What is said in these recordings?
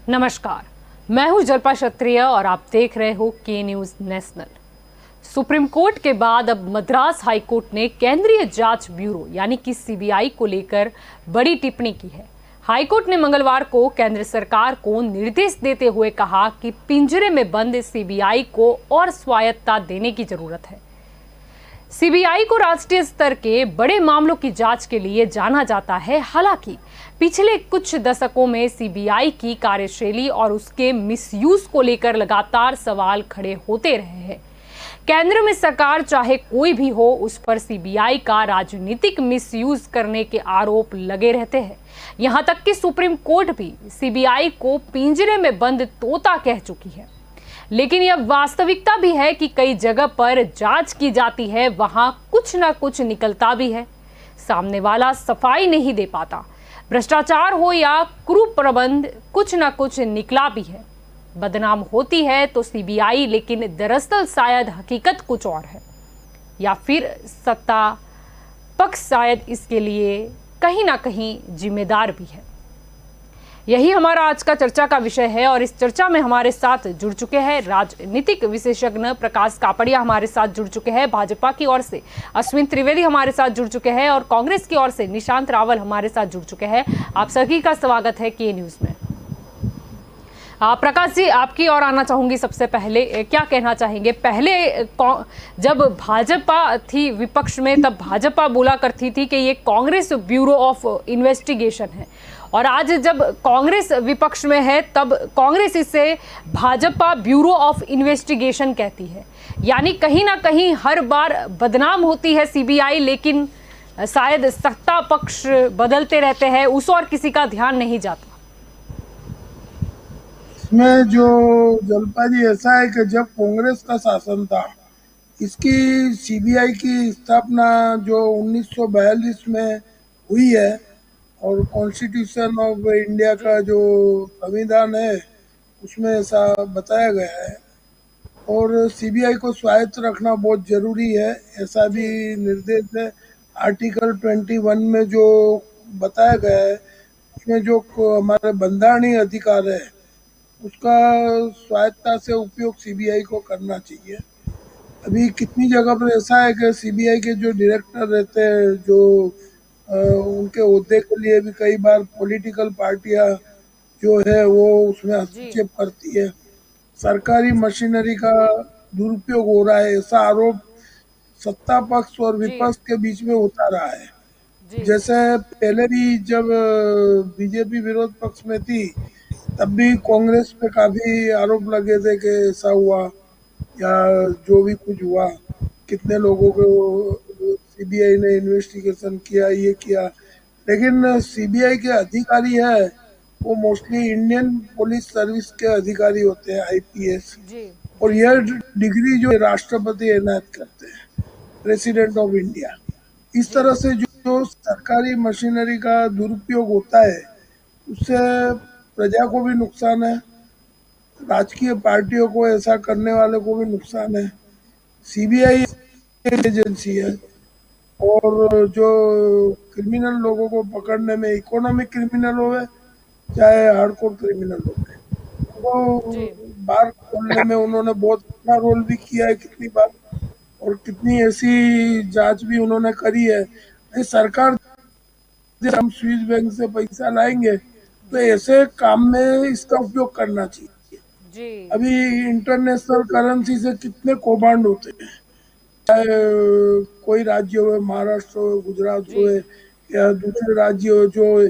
नमस्कार, मैं हूं जल्पा क्षत्रिय और आप देख रहे हो के न्यूज नेशनल। सुप्रीम कोर्ट के बाद अब मद्रास हाई कोर्ट ने केंद्रीय जांच ब्यूरो यानी कि सीबीआई को लेकर बड़ी टिप्पणी की है। हाई कोर्ट ने मंगलवार को केंद्र सरकार को निर्देश देते हुए कहा कि पिंजरे में बंद सीबीआई को और स्वायत्तता देने की जरूरत है। सीबीआई को राष्ट्रीय स्तर के बड़े मामलों की जांच के लिए जाना जाता है। हालांकि पिछले कुछ दशकों में सीबीआई की कार्यशैली और उसके मिसयूज को लेकर लगातार सवाल खड़े होते रहे हैं। केंद्र में सरकार चाहे कोई भी हो, उस पर सीबीआई का राजनीतिक मिसयूज करने के आरोप लगे रहते हैं। यहां तक कि सुप्रीम कोर्ट भी सीबीआई को पिंजरे में बंद तोता कह चुकी है। लेकिन यह वास्तविकता भी है कि कई जगह पर जांच की जाती है, वहां कुछ ना कुछ निकलता भी है। सामने वाला सफाई नहीं दे पाता। भ्रष्टाचार हो या कुप्रबंध, कुछ ना कुछ निकला भी है। बदनाम होती है तो सीबीआई, लेकिन दरअसल शायद हकीकत कुछ और है, या फिर सत्ता पक्ष शायद इसके लिए कहीं ना कहीं जिम्मेदार भी है। यही हमारा आज का चर्चा का विषय है और इस चर्चा में हमारे साथ जुड़ चुके हैं राजनीतिक विशेषज्ञ प्रकाश कापड़िया, हमारे साथ जुड़ चुके हैं। भाजपा की ओर से अश्विन त्रिवेदी हमारे साथ जुड़ चुके हैं और कांग्रेस की ओर से निशांत रावल हमारे साथ जुड़ चुके हैं। आप सभी का स्वागत है के न्यूज में। प्रकाश जी, आपकी ओर आना चाहूंगी। सबसे पहले क्या कहना चाहेंगे? पहले जब भाजपा थी विपक्ष में, तब भाजपा बोला करती थी कि ये कांग्रेस ब्यूरो ऑफ इन्वेस्टिगेशन है, और आज जब कांग्रेस विपक्ष में है तब कांग्रेस इसे भाजपा ब्यूरो ऑफ इन्वेस्टिगेशन कहती है। यानी कहीं ना कहीं हर बार बदनाम होती है सीबीआई, लेकिन शायद सत्ता पक्ष बदलते रहते हैं, उस और किसी का ध्यान नहीं जाता। इसमें जो जलपा जी, ऐसा है कि जब कांग्रेस का शासन था, इसकी सीबीआई की स्थापना जो 1942 में हुई है, और कॉन्स्टिट्यूशन ऑफ इंडिया का जो संविधान है उसमें ऐसा बताया गया है। और सीबीआई को स्वायत्त रखना बहुत जरूरी है, ऐसा भी निर्देश है। आर्टिकल 21 में जो बताया गया है उसमें जो हमारे बंधारणीय अधिकार है उसका स्वायत्तता से उपयोग सीबीआई को करना चाहिए। अभी कितनी जगह पर ऐसा है कि सीबीआई के जो डायरेक्टर रहते हैं, जो उनके ओहदे के लिए भी कई बार पॉलिटिकल पार्टियां जो है वो उसमें हस्तक्षेप करती है। सरकारी मशीनरी का दुरुपयोग हो रहा है, ऐसा आरोप सत्ता पक्ष और विपक्ष के बीच में होता रहा है। जैसे पहले भी जब बीजेपी विरोध पक्ष में थी तब भी कांग्रेस पे काफी आरोप लगे थे कि ऐसा हुआ या जो भी कुछ हुआ, कितने लोगों को सीबीआई ने इन्वेस्टिगेशन किया, ये किया। लेकिन सीबीआई के अधिकारी है वो मोस्टली इंडियन पुलिस सर्विस के अधिकारी होते हैं, आईपीएस। और यह डिग्री जो राष्ट्रपति एनायत करते हैं, प्रेसिडेंट ऑफ इंडिया। इस तरह से जो सरकारी मशीनरी का दुरुपयोग होता है उससे प्रजा को भी नुकसान है, राजकीय पार्टियों को, ऐसा करने वाले को भी नुकसान है। सीबीआई एजेंसी है और जो क्रिमिनल लोगों को पकड़ने में, इकोनॉमिक क्रिमिनल हो चाहे हार्डकोर क्रिमिनल हो, वो बार खोलने में उन्होंने बहुत बड़ा रोल भी किया है कितनी बार, और कितनी ऐसी जांच भी उन्होंने करी है। सरकार हम स्विस बैंक से पैसा लाएंगे तो ऐसे काम में इसका उपयोग करना चाहिए। अभी इंटरनेशनल करेंसी से कितने कौभांड होते हैं, चाहे कोई राज्य हो, महाराष्ट्र हो, गुजरात हो या दूसरे राज्य हो, जो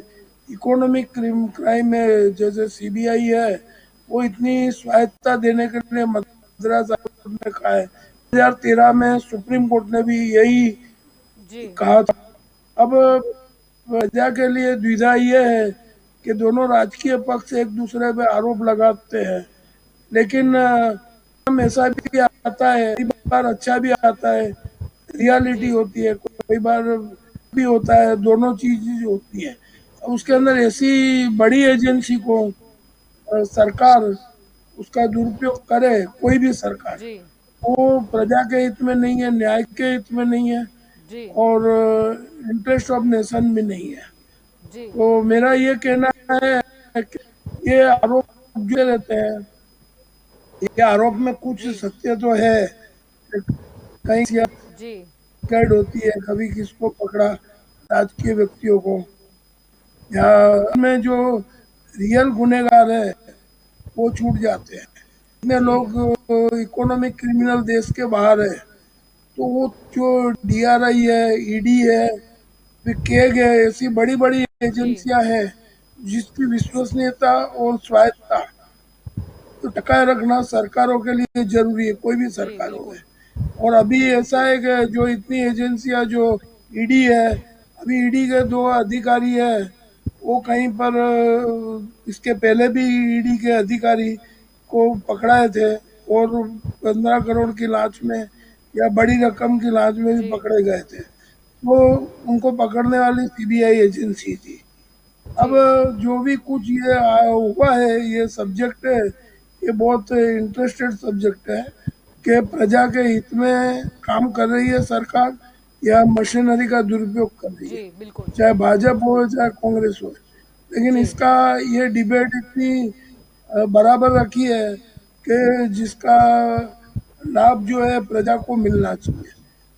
इकोनॉमिक क्राइम में जैसे सीबीआई है वो इतनी स्वायत्तता देने के लिए मद्रास हाईकोर्ट ने कहा है। 2013 में सुप्रीम कोर्ट ने भी यही कहा था। अब प्रजा के लिए द्विधा ये है कि दोनों राजकीय पक्ष एक दूसरे पे आरोप लगाते हैं, लेकिन ऐसा भी आता है, कई बार अच्छा भी आता है, रियलिटी होती है, कई बार भी होता है, दोनों चीज होती है। उसके अंदर ऐसी बड़ी एजेंसी को सरकार उसका दुरुपयोग करे, कोई भी सरकार, वो प्रजा के हित में नहीं है, न्याय के हित में नहीं है, और इंटरेस्ट ऑफ नेशन भी नहीं है। तो मेरा ये कहना है कि ये आरोप जुड़े रहते हैं। ये आरोप में कुछ जी सत्य तो है, कहीं जी कैड होती है, कभी किसको पकड़ा, राजकीय व्यक्तियों को, या में जो रियल गुनेगार है वो छूट जाते हैं। इतने जी लोग इकोनॉमिक क्रिमिनल देश के बाहर है, तो वो जो डीआरआई है, ईडी है, फिर केग है, ऐसी बड़ी बड़ी जी एजेंसियां हैं जिसकी विश्वसनीयता और स्वायत्ता तो टकाए रखना सरकारों के लिए जरूरी है, कोई भी जी सरकार हो। बिल्कुल। और अभी जी ऐसा है कि जो इतनी एजेंसियां जो ईडी है, अभी ईडी के दो अधिकारी है, वो कहीं पर इसके पहले भी ईडी के अधिकारी को पकड़ाए थे और 15 करोड़ की लांच में या बड़ी रकम की लांच में भी जी पकड़े गए थे। वो उनको पकड़ने वाली सीबीआई एजेंसी थी। अब जी जो भी कुछ ये हुआ है, ये सब्जेक्ट है, ये बहुत इंटरेस्टेड सब्जेक्ट है कि प्रजा के हित में काम कर रही है सरकार या मशीनरी का दुरुपयोग कर रही है, जी बिल्कुल। चाहे भाजपा हो चाहे कांग्रेस हो। लेकिन जी इसका ये डिबेट इतनी बराबर रखी है कि जिसका लाभ जो है प्रजा को मिलना चाहिए,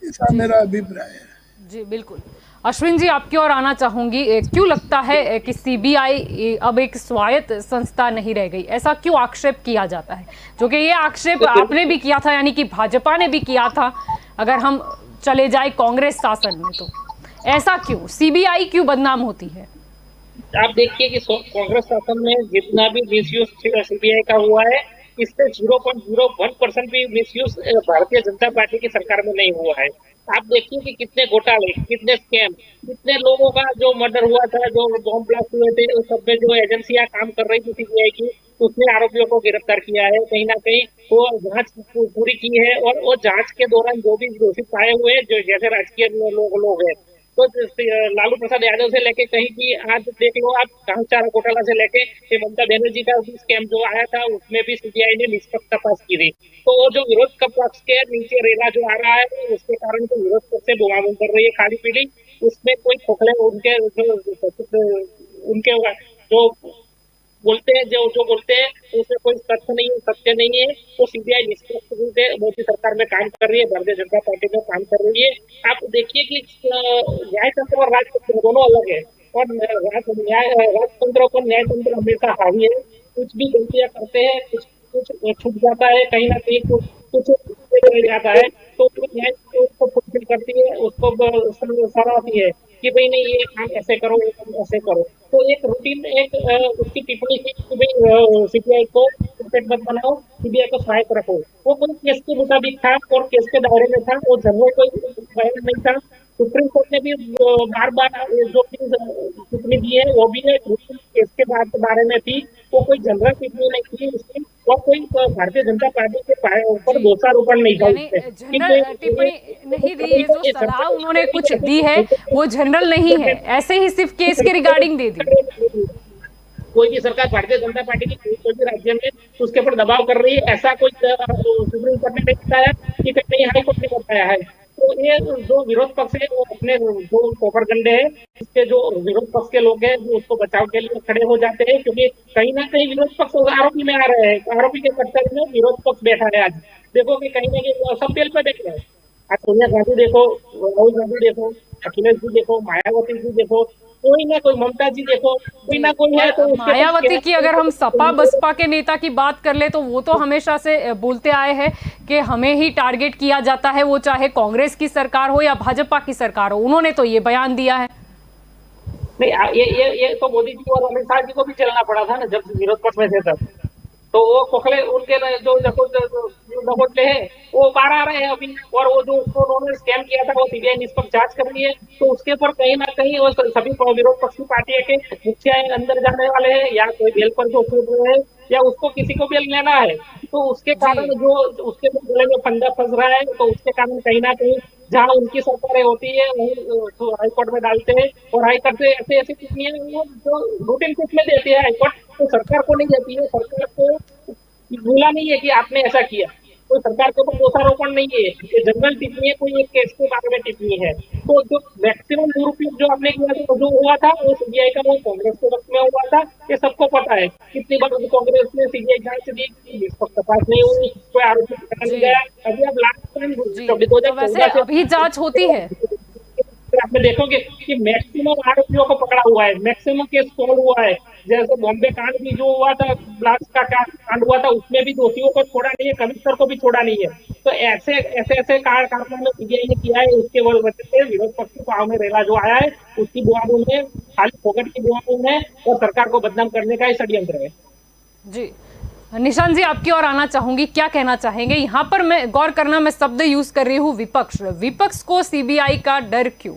ऐसा जी मेरा अभिप्राय है। जी बिल्कुल। अश्विन जी, आपकी ओर आना चाहूंगी। क्यों लगता है कि सीबीआई अब एक स्वायत्त संस्था नहीं रह गई? ऐसा क्यों आक्षेप किया जाता है? जो कि ये आक्षेप आपने भी किया था, यानी कि भाजपा ने भी किया था, अगर हम चले जाए कांग्रेस शासन में, तो ऐसा क्यों सीबीआई क्यों बदनाम होती है? आप देखिए कि कांग्रेस शासन में जितना भी मिसयूज सीबीआई का हुआ है, इससे 0.01% भी मिसयूज भारतीय जनता पार्टी की सरकार में नहीं हुआ है। आप देखिए कि कितने घोटाले, कितने स्कैम, कितने लोगों का जो मर्डर हुआ था, जो बॉम्ब ब्लास्ट हुए थे, उस सब में जो एजेंसियां काम कर रही थी सीबीआई की, उसने आरोपियों को गिरफ्तार किया है। कहीं ना कहीं वो जांच पूरी की है, और वो जांच के दौरान जो भी दोषी पाए हुए हैं, जो जैसे राजकीय लोग हैं, तो लालू प्रसाद यादव से लेके कहीं भी आज देख लो आप, चारा घोटाला से लेके ममता बनर्जी का भी स्कैम जो आया था, उसमें भी सीबीआई ने निष्पक्ष तपास की थी। तो वो जो विरोध का पक्ष के नीचे रेला जो आ रहा है, उसके कारण जो विरोध पक्ष से बुमाबुम कर रही है खाली पीली, उसमें कोई खोखले उनके उनके जो बोलते हैं, जो जो बोलते हैं, तो उसमें कोई तथ्य नहीं है, सत्य नहीं है। तो सीबीआई निष्पक्ष रूप से मोदी सरकार में काम कर रही है, भारतीय जनता पार्टी में काम कर रही है। आप देखिए कि न्यायतंत्र और राजतंत्र दोनों अलग है, और राजतंत्र पर न्यायतंत्र हमेशा हावी है। कुछ भी गलतियां करते हैं, कुछ कुछ छूट जाता है, कहीं ना कहीं कुछ कुछ रह जाता है, तो न्याय उसको फुलफिल करती है, उसको सराहती है कि भाई नहीं, ये काम ऐसे करो, ये काम ऐसे करो। तो एक रूटीन, एक उसकी टिप्पणी थी कि भाई सीबीआई को परफेक्ट मत बनाओ, सीबीआई को सहायक रखो। वो कोई केस के मुताबिक था और केस के दायरे में था, वो जनरल कोई बयान नहीं था। सुप्रीम कोर्ट ने भी बार बार जो टिप्पणी दी है, वो भी एक रूटीन केस के बारे में थी। वो कोई जनरल टिप्पणी नहीं थी उसकी, और कोई भारतीय जनता पार्टी के ऊपर जी, दोषारोपण नहीं था यानी उससे। जनरल टिप्पणी नहीं दी है, जो सलाह उन्होंने कुछ दी है वो जनरल नहीं है, ऐसे ही सिर्फ केस के रिगार्डिंग दे दी। कोई भी सरकार भारतीय जनता पार्टी की कोई भी राज्य में उसके ऊपर दबाव कर रही है, ऐसा कोई सुप्रीम कोर्ट ने नहीं बताया कि कहीं हाई कोर्ट ने बताया है। तो ये जो विरोध पक्ष है, वो अपने जो प्रोपरगंडे है, इसके जो विरोध पक्ष के लोग हैं, जो उसको बचाव के लिए खड़े हो जाते हैं, क्योंकि कहीं ना कहीं विरोध पक्ष आरोपी में आ रहे हैं, आरोपी के कट्टर में विरोध पक्ष बैठा है। आज देखो कि कहीं ना कहीं सब बेल पे बैठ गए। आज सोनिया गांधी देखो, राहुल गांधी देखो, अखिलेश जी देखो, मायावती जी देखो, कोई ना कोई, ममता जी देखो, कोई जी, ना कोई है, और तो उसके मायावती की अगर हम सपा पास बसपा के नेता की बात कर ले, तो वो तो हमेशा से बोलते आए हैं कि हमें ही टारगेट किया जाता है, वो चाहे कांग्रेस की सरकार हो या भाजपा की सरकार हो। उन्होंने तो ये बयान दिया है। नहीं, ये तो मोदी जी और अमित शाह जी को भी चलना पड़ा था ना, जब विरोध पक्ष में थे तब। तो वो खोखले उनके जो लपोटले हैं, वो बाहर आ रहे हैं अभी। और वो जो उसको उन्होंने स्कैम किया था, वो सीबीआई निष्पक्ष जांच कर रही है। तो उसके ऊपर कहीं ना कहीं वो सभी विरोध पक्षी पार्टी के मुखिया अंदर जाने वाले हैं, या कोई बेल पर जो कूद रहे हैं, या उसको किसी को बेल लेना है। तो उसके जी कारण जो उसके गले में फंदा फंस रहा है, तो उसके कारण कहीं ना कहीं जहाँ उनकी सरकारें होती है, वही तो हाईकोर्ट में डालते हैं। और हाईकोर्ट से ऐसे ऐसी टिप्पणियां वो जो रूटीन कुछ में देती है हाईकोर्ट, तो सरकार को नहीं देती है। सरकार को भूला नहीं है कि आपने ऐसा किया। कोई सरकार के ऊपर दोषारोपण नहीं है, ये जनरल टिप्पणी है, कोई एक केस के बारे में टिप्पणी है। तो जो मैक्सिमम दुरुपयोग जो आपने किया था, जो हुआ था वो सीबीआई का, वो कांग्रेस के वक्त में हुआ था, ये सबको पता है। कितनी बार कांग्रेस ने सीबीआई जांच दी, निष्पक्ष तपास नहीं हुई, कोई आरोपी पकड़ा नहीं जी गया। अभी अब लास्ट टाइम जी। दो तो हजार वैसे चौदह अभी जांच होती है? से आपने देखोगे कि मैक्सिमम आरोपियों को पकड़ा हुआ है, मैक्सिमम केस सॉल्व हुआ है। जैसे बॉम्बे कांड भी जो हुआ था, ब्लास्ट का कांड हुआ था, उसमें भी दोषियों को छोड़ा नहीं है, कमिश्नर को भी छोड़ा नहीं है। तो ऐसे ऐसे ऐसे कारनामे सीबीआई ने किया है, उसके वजह से विरोध पक्ष की पाव में रेला जो आया है, उसकी बुआबुल है, खाली फोकट की बुआबुल है, और सरकार को बदनाम करने का ही षड्यंत्र है। जी, निशान जी आपकी ओर आना चाहूंगी, क्या कहना चाहेंगे? यहाँ पर मैं गौर करना, मैं शब्द यूज कर रही हूँ विपक्ष। विपक्ष को सीबीआई का डर क्यों?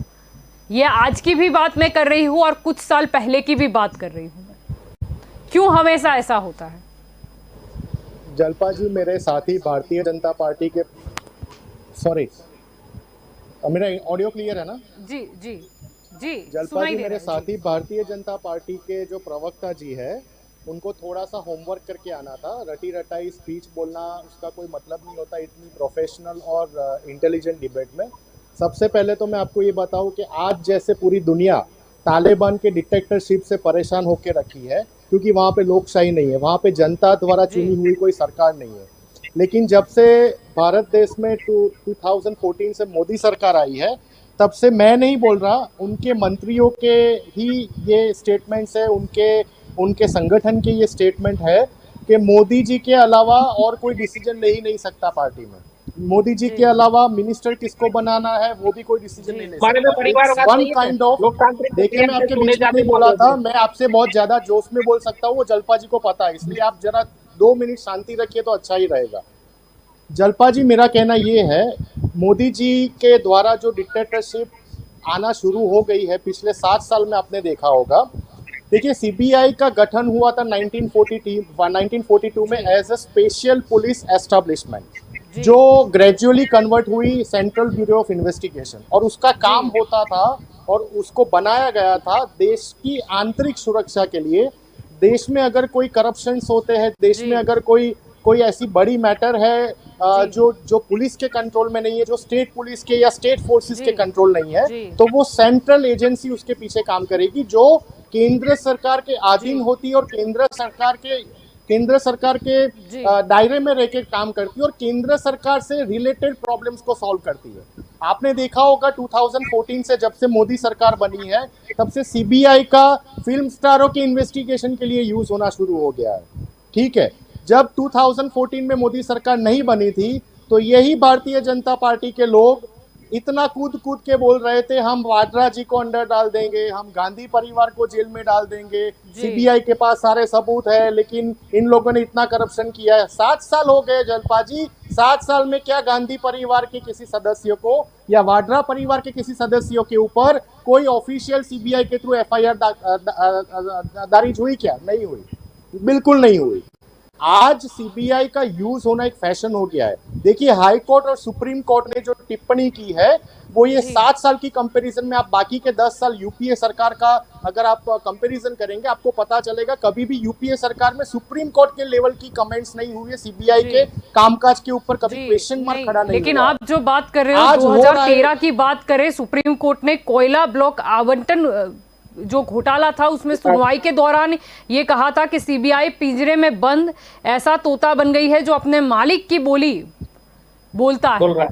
ये आज की भी बात मैं कर रही हूँ और कुछ साल पहले की भी बात कर रही हूँ। क्यों हमेशा ऐसा होता है? जलपा जी मेरे साथी भारतीय जनता पार्टी के, सॉरी मेरा ऑडियो क्लियर है ना? जी जी जी, जलपा सुनाई जी दे मेरे रहा है साथी जी। भारतीय जनता पार्टी के जो प्रवक्ता जी है, उनको थोड़ा सा होमवर्क करके आना था। रटी रटाई स्पीच बोलना उसका कोई मतलब नहीं होता इतनी प्रोफेशनल और इंटेलिजेंट डिबेट में। सबसे पहले तो मैं आपको ये बताऊं कि आज जैसे पूरी दुनिया तालिबान के डिक्टेटरशिप से परेशान होकर रखी है, क्योंकि वहाँ पे लोकशाही नहीं है, वहाँ पे जनता द्वारा जी चुनी हुई कोई सरकार नहीं है। लेकिन जब से भारत देश में 2014 से मोदी सरकार आई है, तब से मैं नहीं बोल रहा, उनके मंत्रियों के ही ये स्टेटमेंट्स है, उनके संगठन के ये स्टेटमेंट है कि मोदी जी के अलावा और कोई डिसीजन ले ही नहीं सकता पार्टी में। मोदी जी जी के अलावा मिनिस्टर किसको बनाना है वो भी कोई डिसीजन जी नहीं ले हमारे में सकता। परिवारवाद वन नहीं है, काइंड ऑफ, लोकतांत्रिक देखिए प्रक्रिया मैं से आपके चुने बीच में जाने नहीं बोला वाले था, थे। मैं आपसे बहुत ज्यादा जोश में बोल सकता हूँ, वो जलपा जी को पता है, इसलिए आप जरा 2 मिनट शांति रखिए तो अच्छा ही रहेगा। जलपा जी मेरा कहना ये है, मोदी जी के द्वारा जो डिक्टेटरशिप आना शुरू हो गई है पिछले 7 साल में, आपने देखा होगा। देखिए सीबीआई का गठन हुआ था 1942 में जी as a special police establishment, जी जो ग्रेजुअली कन्वर्ट हुई सेंट्रल ब्यूरो ऑफ इन्वेस्टिगेशन, और उसका जी काम होता था और उसको बनाया गया था देश की आंतरिक सुरक्षा के लिए। देश में अगर कोई करप्शंस होते हैं, देश जी में अगर कोई कोई ऐसी बड़ी मैटर है जी जो जो पुलिस के कंट्रोल में नहीं है, जो स्टेट पुलिस के या स्टेट फोर्सेस के जी कंट्रोल नहीं है, जी तो वो सेंट्रल एजेंसी उसके पीछे काम करेगी, जो केंद्र सरकार के जी अधीन होती है और केंद्र सरकार के जी दायरे में रह के काम करती है और केंद्र सरकार से रिलेटेड प्रॉब्लम्स को सॉल्व करती है। आपने देखा होगा 2014 से जब से मोदी सरकार बनी है, तब से सीबीआई का फिल्म स्टारों के इन्वेस्टिगेशन के लिए यूज होना शुरू हो गया है। ठीक है, जब 2014 में मोदी सरकार नहीं बनी थी, तो यही भारतीय जनता पार्टी के लोग इतना कूद कूद के बोल रहे थे, हम वाड्रा जी को अंदर डाल देंगे, हम गांधी परिवार को जेल में डाल देंगे, जी सीबीआई के पास सारे सबूत है, लेकिन इन लोगों ने इतना करप्शन किया है। 7 साल हो गए जलपा जी, 7 साल में क्या गांधी परिवार के किसी सदस्य को या वाड्रा परिवार के किसी सदस्यों के ऊपर कोई ऑफिशियल सीबीआई के थ्रू एफआईआर दर्ज हुई? क्या नहीं हुई, बिल्कुल नहीं हुई। आज सीबीआई का यूज होना एक फैशन हो गया है। देखिए हाई कोर्ट और सुप्रीम कोर्ट ने जो टिप्पणी की है, वो ये जी 7 साल की कंपैरिजन में, आप बाकी के 10 साल यूपीए सरकार का अगर आप कंपैरिजन करेंगे, आपको पता चलेगा कभी भी यूपीए सरकार में सुप्रीम कोर्ट के लेवल की कमेंट्स नहीं हुई है सीबीआई जी के कामकाज के ऊपर, कभी जी क्वेश्चन मार्क नहीं, खड़ा नहीं लेकिन हुआ। आप जो बात कर रहे हो आज हो रहा है, 2013 की बात करें, सुप्रीम कोर्ट ने कोयला ब्लॉक आवंटन जो घोटाला था उसमें सुनवाई के दौरान ये कहा था कि सीबीआई पिंजरे में बंद ऐसा तोता बन गई है जो अपने मालिक की बोली बोलता बोल है। रहा है।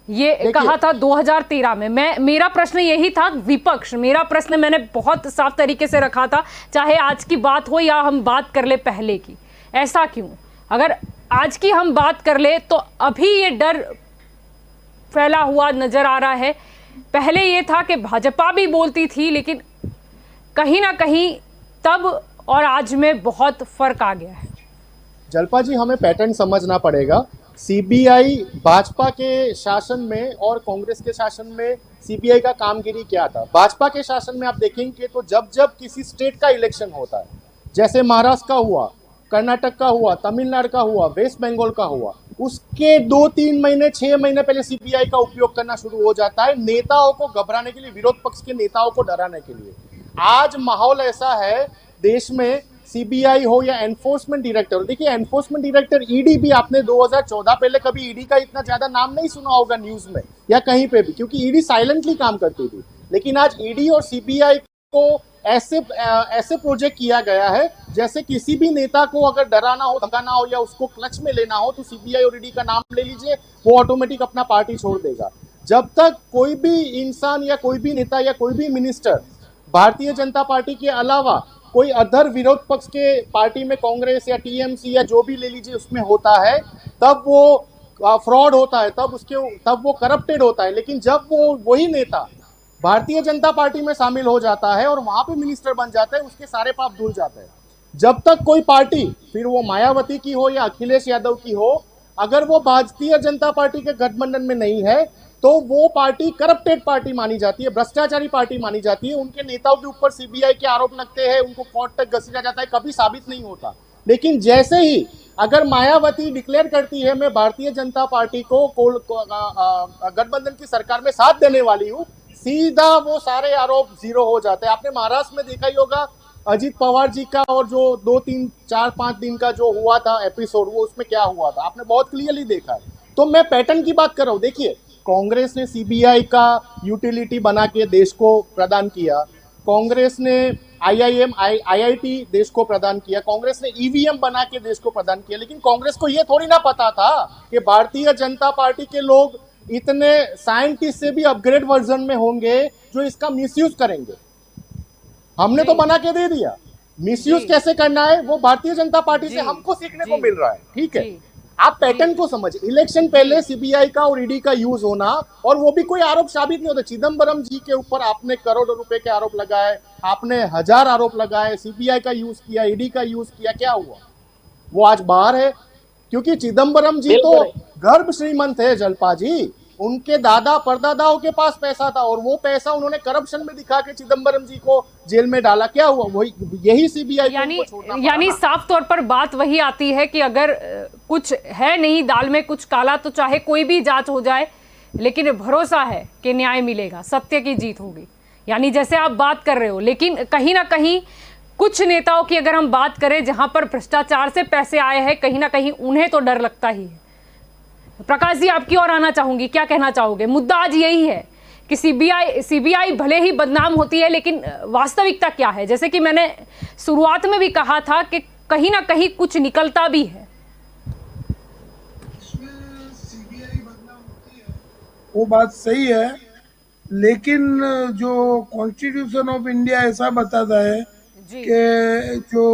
ये कहा था 2013 में। मेरा प्रश्न यही था, विपक्ष, मेरा प्रश्न मैंने बहुत साफ तरीके से रखा था, चाहे आज की बात हो या हम बात कर ले पहले की। ऐसा क्यों? अगर आज की हम बात कर ले तो अभी ये डर फैला हुआ नजर आ रहा है। पहले ये था कि भाजपा भी बोलती थी, लेकिन कहीं ना कहीं तब और आज में बहुत फर्क आ गया है। जलपा जी हमें पैटर्न समझना पड़ेगा। सीबीआई भाजपा के शासन में और कांग्रेस के शासन में सीबीआई का कामगिरी क्या था? भाजपा के शासन में आप देखेंगे तो जब जब किसी स्टेट का इलेक्शन होता है, जैसे महाराष्ट्र का हुआ, कर्नाटक का हुआ, तमिलनाडु का हुआ, वेस्ट बंगाल का हुआ, उसके 2-3 महीने 6 महीने पहले सीबीआई का उपयोग करना शुरू हो जाता है, नेताओं को घबराने के लिए, विरोध पक्ष के नेताओं को डराने के लिए। आज माहौल ऐसा है देश में, सीबीआई हो या एनफोर्समेंट डायरेक्टर, देखिए एनफोर्समेंट डायरेक्टर ईडी भी आपने 2014 पहले कभी ईडी का इतना ज्यादा नाम नहीं सुना होगा न्यूज में या कहीं पे भी, क्योंकि ईडी साइलेंटली काम करती थी। लेकिन आज ईडी और सीबीआई को ऐसे ऐसे प्रोजेक्ट किया गया है जैसे किसी भी नेता को अगर डराना हो, धमकाना हो या उसको क्लच में लेना हो तो सीबीआई और ईडी का नाम ले लीजिए, वो ऑटोमेटिक अपना पार्टी छोड़ देगा। जब तक कोई भी इंसान या कोई भी नेता या कोई भी मिनिस्टर भारतीय जनता पार्टी के अलावा कोई अदर विरोध पक्ष के पार्टी में, कांग्रेस या टीएमसी या जो भी ले लीजिए उसमें होता है, तब वो फ्रॉड होता है, तब वो करप्टेड होता है। लेकिन जब वो वही नेता भारतीय जनता पार्टी में शामिल हो जाता है और वहां पे मिनिस्टर बन जाता है, उसके सारे पाप धुल जाते हैं। जब तक कोई पार्टी, फिर वो मायावती की हो या अखिलेश यादव की हो, अगर वो भारतीय जनता पार्टी के गठबंधन में नहीं है तो वो पार्टी करप्टेड पार्टी मानी जाती है, भ्रष्टाचारी पार्टी मानी जाती है। उनके नेताओं के ऊपर सीबीआई के आरोप लगते हैं, उनको कोर्ट तक घसीटा जाता है, कभी साबित नहीं होता। लेकिन जैसे ही अगर मायावती डिक्लेयर करती है मैं भारतीय जनता पार्टी को गठबंधन की सरकार में साथ देने वाली हूं, सीधा वो सारे आरोप जीरो हो जाते हैं। आपने महाराष्ट्र में देखा ही होगा अजीत पवार जी का, और जो 2-3-4-5 दिन का जो हुआ था एपिसोड, वो उसमें क्या हुआ था आपने बहुत क्लियरली देखा है। तो मैं पैटर्न की बात कर रहा हूं। देखिए, कांग्रेस ने सीबीआई का यूटिलिटी बना के देश को प्रदान किया, कांग्रेस ने आईआईएम आईआईटी देश को प्रदान किया, कांग्रेस ने ईवीएम बना के देश को प्रदान किया। लेकिन कांग्रेस को यह थोड़ी ना पता था कि भारतीय जनता पार्टी के लोग इतने साइंटिस्ट से भी अपग्रेड वर्जन में होंगे जो इसका मिसयूज करेंगे। हमने तो बना के दे दिया, मिसयूज कैसे करना है वो भारतीय जनता पार्टी से हमको सीखने को मिल रहा है। ठीक है, आप पैटर्न को समझिए। इलेक्शन पहले सीबीआई का और ईडी का यूज होना, और वो भी कोई आरोप साबित नहीं होता। चिदम्बरम जी के ऊपर आपने करोड़ों रुपए के आरोप लगाए, आपने 1000 आरोप लगाए, सीबीआई का यूज किया, ईडी का यूज किया, क्या हुआ? वो आज बाहर है क्योंकि चिदम्बरम जी तो गर्भ श्रीमंत है जलपा जी, उनके दादा परदादाओं के पास पैसा था और वो पैसा उन्होंने करप्शन में दिखा के चिदम्बरम जी को जेल में डाला। क्या हुआ? वही यही सीबीआई यानी साफ तौर पर बात वही आती है कि अगर कुछ है नहीं दाल में कुछ काला, तो चाहे कोई भी जांच हो जाए लेकिन भरोसा है कि न्याय मिलेगा, सत्य की जीत होगी। यानी जैसे आप बात कर रहे हो, लेकिन कहीं ना कहीं कुछ नेताओं की अगर हम बात करें जहां पर भ्रष्टाचार से पैसे आए हैं, कहीं ना कहीं उन्हें तो डर लगता ही है। प्रकाश जी, आपकी ओर आना चाहूंगी, क्या कहना चाहोगे? मुद्दा आज यही है कि सीबीआई भले ही बदनाम होती है, लेकिन वास्तविकता क्या है? जैसे कि मैंने शुरुआत में भी कहा था कि कहीं ना कहीं कुछ निकलता भी है। सीबीआई बदनाम होती है, वो बात सही है, लेकिन जो कॉन्स्टिट्यूशन ऑफ इंडिया ऐसा बताता है कि जो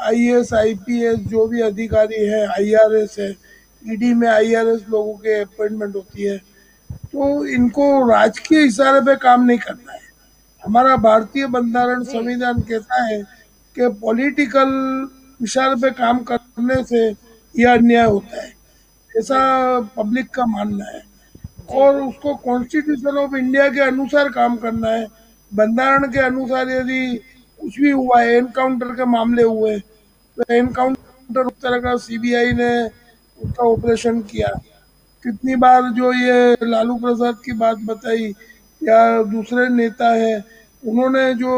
आईएएस आईपीएस जो भी अधिकारी है, आईआरएस है, ईडी में आईआरएस लोगों के अपॉइंटमेंट होती है, तो इनको राजकीय इशारे पे काम नहीं करना है। हमारा भारतीय बंधारण संविधान कहता है कि पॉलिटिकल इशारे पे काम करने से यह अन्याय होता है, ऐसा पब्लिक का मानना है। और उसको कॉन्स्टिट्यूशन ऑफ इंडिया के अनुसार काम करना है। बंधारण के अनुसार यदि कुछ भी हुआ है, एनकाउंटर के मामले हुए, तो एनकाउंटर उस तरह का सीबीआई ने उसका ऑपरेशन किया। कितनी बार जो ये लालू प्रसाद की बात बताई या दूसरे नेता है, उन्होंने जो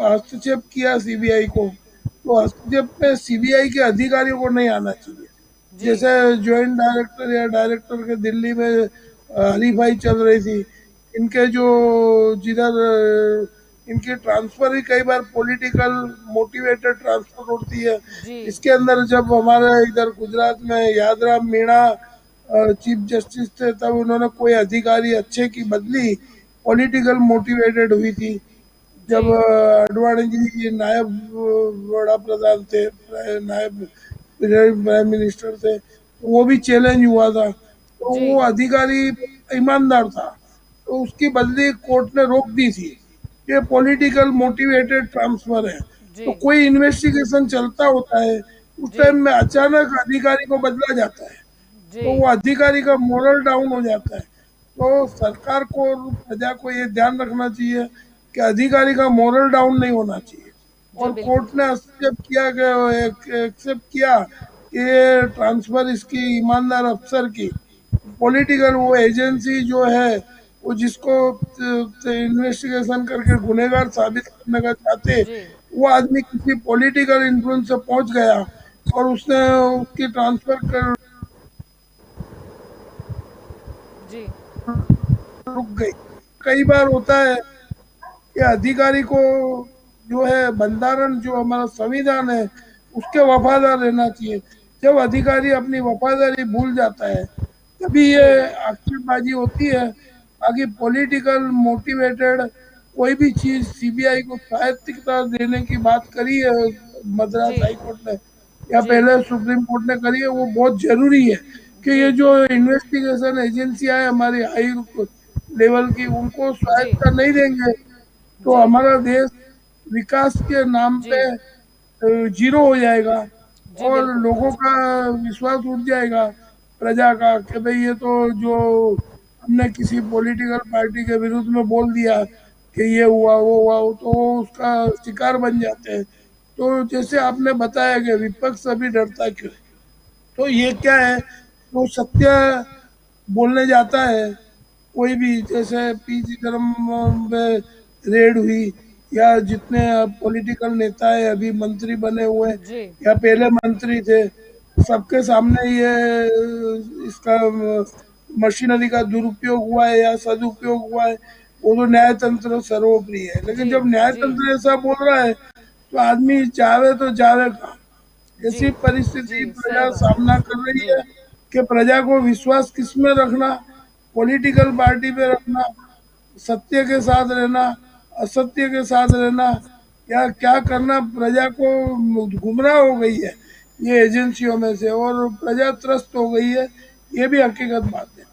हस्तक्षेप किया सीबीआई को, तो हस्तक्षेप में सीबीआई के अधिकारियों को नहीं आना चाहिए। जैसे ज्वाइंट डायरेक्टर या डायरेक्टर के दिल्ली में हरीफाई चल रही थी, इनके जो जिधर इनकी ट्रांसफर ही कई बार पॉलिटिकल मोटिवेटेड ट्रांसफर होती है। इसके अंदर जब हमारे इधर गुजरात में यादराम मीणा चीफ जस्टिस थे, तब उन्होंने कोई अधिकारी अच्छे की बदली पॉलिटिकल मोटिवेटेड हुई थी। जब अडवाणी जी नायब बड़ा प्रधान थे, नायब प्राइम मिनिस्टर थे, तो वो भी चैलेंज हुआ था, तो वो अधिकारी ईमानदार था, तो उसकी बदली कोर्ट ने रोक दी थी। ये पॉलिटिकल मोटिवेटेड ट्रांसफर है। तो कोई इन्वेस्टिगेशन चलता होता है, उस टाइम में अचानक अधिकारी को बदला जाता है, तो वो अधिकारी का मोरल डाउन हो जाता है। तो सरकार को और प्रजा को ये ध्यान रखना चाहिए कि अधिकारी का मोरल डाउन नहीं होना चाहिए। और कोर्ट ने एक्सेप्ट किया कि ये ट्रांसफर इसकी ईमानदार अफसर की, पॉलिटिकल वो एजेंसी जो है वो जिसको इन्वेस्टिगेशन करके गुनहगार साबित करने का चाहते, वो आदमी किसी पॉलिटिकल इन्फ्लुएंस से पहुंच गया और उसने उसकी ट्रांसफर कर जी रुक गई। कई बार होता है कि अधिकारी को जो है बंधारण जो हमारा संविधान है उसके वफादार रहना चाहिए। जब अधिकारी अपनी वफादारी भूल जाता है तभी ये जी आक्षेपबाजी होती है। बाकी पॉलिटिकल मोटिवेटेड कोई भी चीज सीबीआई को स्वायत्तता देने की बात करी है मद्रास जी हाई कोर्ट ने या जी पहले सुप्रीम कोर्ट ने करी है, वो बहुत जरूरी है कि जी ये जो इन्वेस्टिगेशन एजेंसियां है हमारी हाई लेवल की उनको जी स्वायत्तता नहीं देंगे तो जी हमारा देश विकास के नाम जी पे जीरो हो जाएगा जी और बिल्कुल लोगों का विश्वास उठ जाएगा प्रजा का कि भाई ये तो जो हमने किसी पॉलिटिकल पार्टी के विरुद्ध में बोल दिया कि ये हुआ वो हुआ तो वो उसका शिकार बन जाते हैं। तो जैसे आपने बताया कि विपक्ष अभी डरता क्यों है, तो ये क्या है, तो सत्य बोलने जाता है कोई भी, जैसे पी चिदम्बरम में रेड हुई या जितने पॉलिटिकल नेता है अभी मंत्री बने हुए जी या पहले मंत्री थे, सबके सामने ये इसका मशीनरी का दुरुपयोग हुआ है या सदुपयोग हुआ है, वो तो न्यायतंत्र सर्वोपरि है। लेकिन जी जब जी न्यायतंत्र ऐसा बोल रहा है तो आदमी चाहे तो जावे कहाँ। जी ऐसी जी परिस्थिति सही प्रजा बात सामना कर है। रही जी है कि प्रजा को विश्वास किस में रखना, पॉलिटिकल पार्टी पे रखना, सत्य के साथ रहना, असत्य के साथ रहना, या क्या करना। प्रजा को गुमराह हो गई है ये एजेंसियों में से और प्रजा त्रस्त हो गई है, ये भी हकीकत बात है।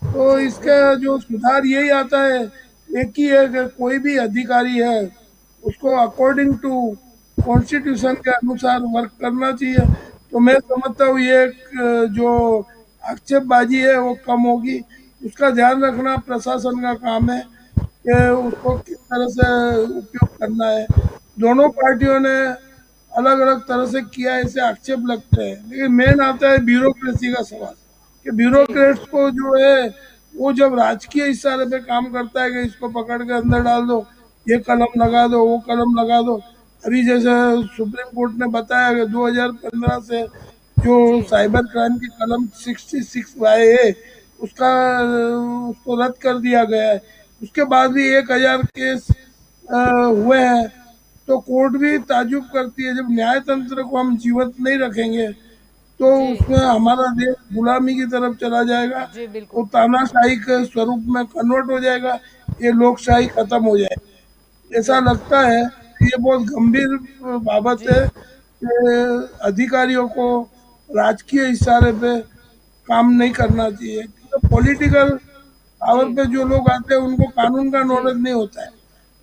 तो जी इसका बिल्कुल जो सुधार यही आता है, एक ही है कि कोई भी अधिकारी है उसको अकॉर्डिंग टू कॉन्स्टिट्यूशन के अनुसार वर्क करना चाहिए। तो मैं समझता हूँ ये जो आक्षेपबाजी है वो कम होगी। उसका ध्यान रखना प्रशासन का काम है कि उसको किस तरह से उपयोग करना है। दोनों पार्टियों ने अलग अलग तरह से किया है, ऐसे आक्षेप लगते हैं, लेकिन मेन आता है ब्यूरोक्रेसी का सवाल कि जी ब्यूरोक्रेट्स को जो है वो जब राजकीय इशारे पे काम करता है कि इसको पकड़ के अंदर डाल दो, ये कलम लगा दो, वो कलम लगा दो। अभी जैसे सुप्रीम कोर्ट ने बताया कि 2015 से जो जी साइबर क्राइम की कलम 66 वाई है उसका उसको रद्द कर दिया गया है। उसके बाद भी 1000 केस हुए हैं। तो कोर्ट भी ताजुब करती है, जब न्यायतंत्र को हम जीवित नहीं रखेंगे तो जी उसमें हमारा देश गुलामी की तरफ चला जाएगा, जी वो बिल्कुल तानाशाही के स्वरूप में कन्वर्ट हो जाएगा, ये लोकशाही खत्म हो जाएगी। ऐसा जी लगता है कि ये बहुत गंभीर बाबत जी है कि अधिकारियों को राजकीय इशारे पे काम नहीं करना चाहिए, क्योंकि पॉलिटिकल जी पावर पे जो लोग आते हैं उनको कानून का जी नॉलेज नहीं होता है।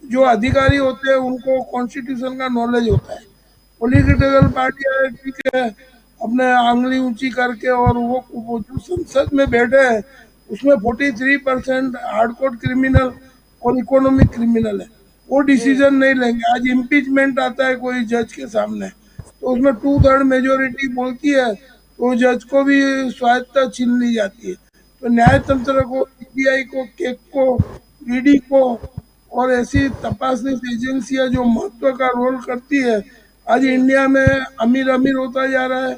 जो जी अधिकारी होते हैं उनको कॉन्स्टिट्यूशन का नॉलेज होता है। पॉलिटिकल पार्टियां ठीक है अपने आंगली ऊंची करके, और वो जो संसद में बैठे हैं उसमें 43% हार्डकोर क्रिमिनल और इकोनॉमिक क्रिमिनल है, वो जी डिसीजन नहीं लेंगे। आज इम्पीचमेंट आता है कोई जज के सामने तो उसमें 2/3 मेजोरिटी बोलती है तो जज को भी स्वायत्ता छीन ली जाती है। तो न्यायतंत्र को, सीबीआई को, केक को, ईडी को और ऐसी तपासनी एजेंसियां जो महत्व का रोल करती है, आज जी इंडिया में अमीर अमीर होता जा रहा है।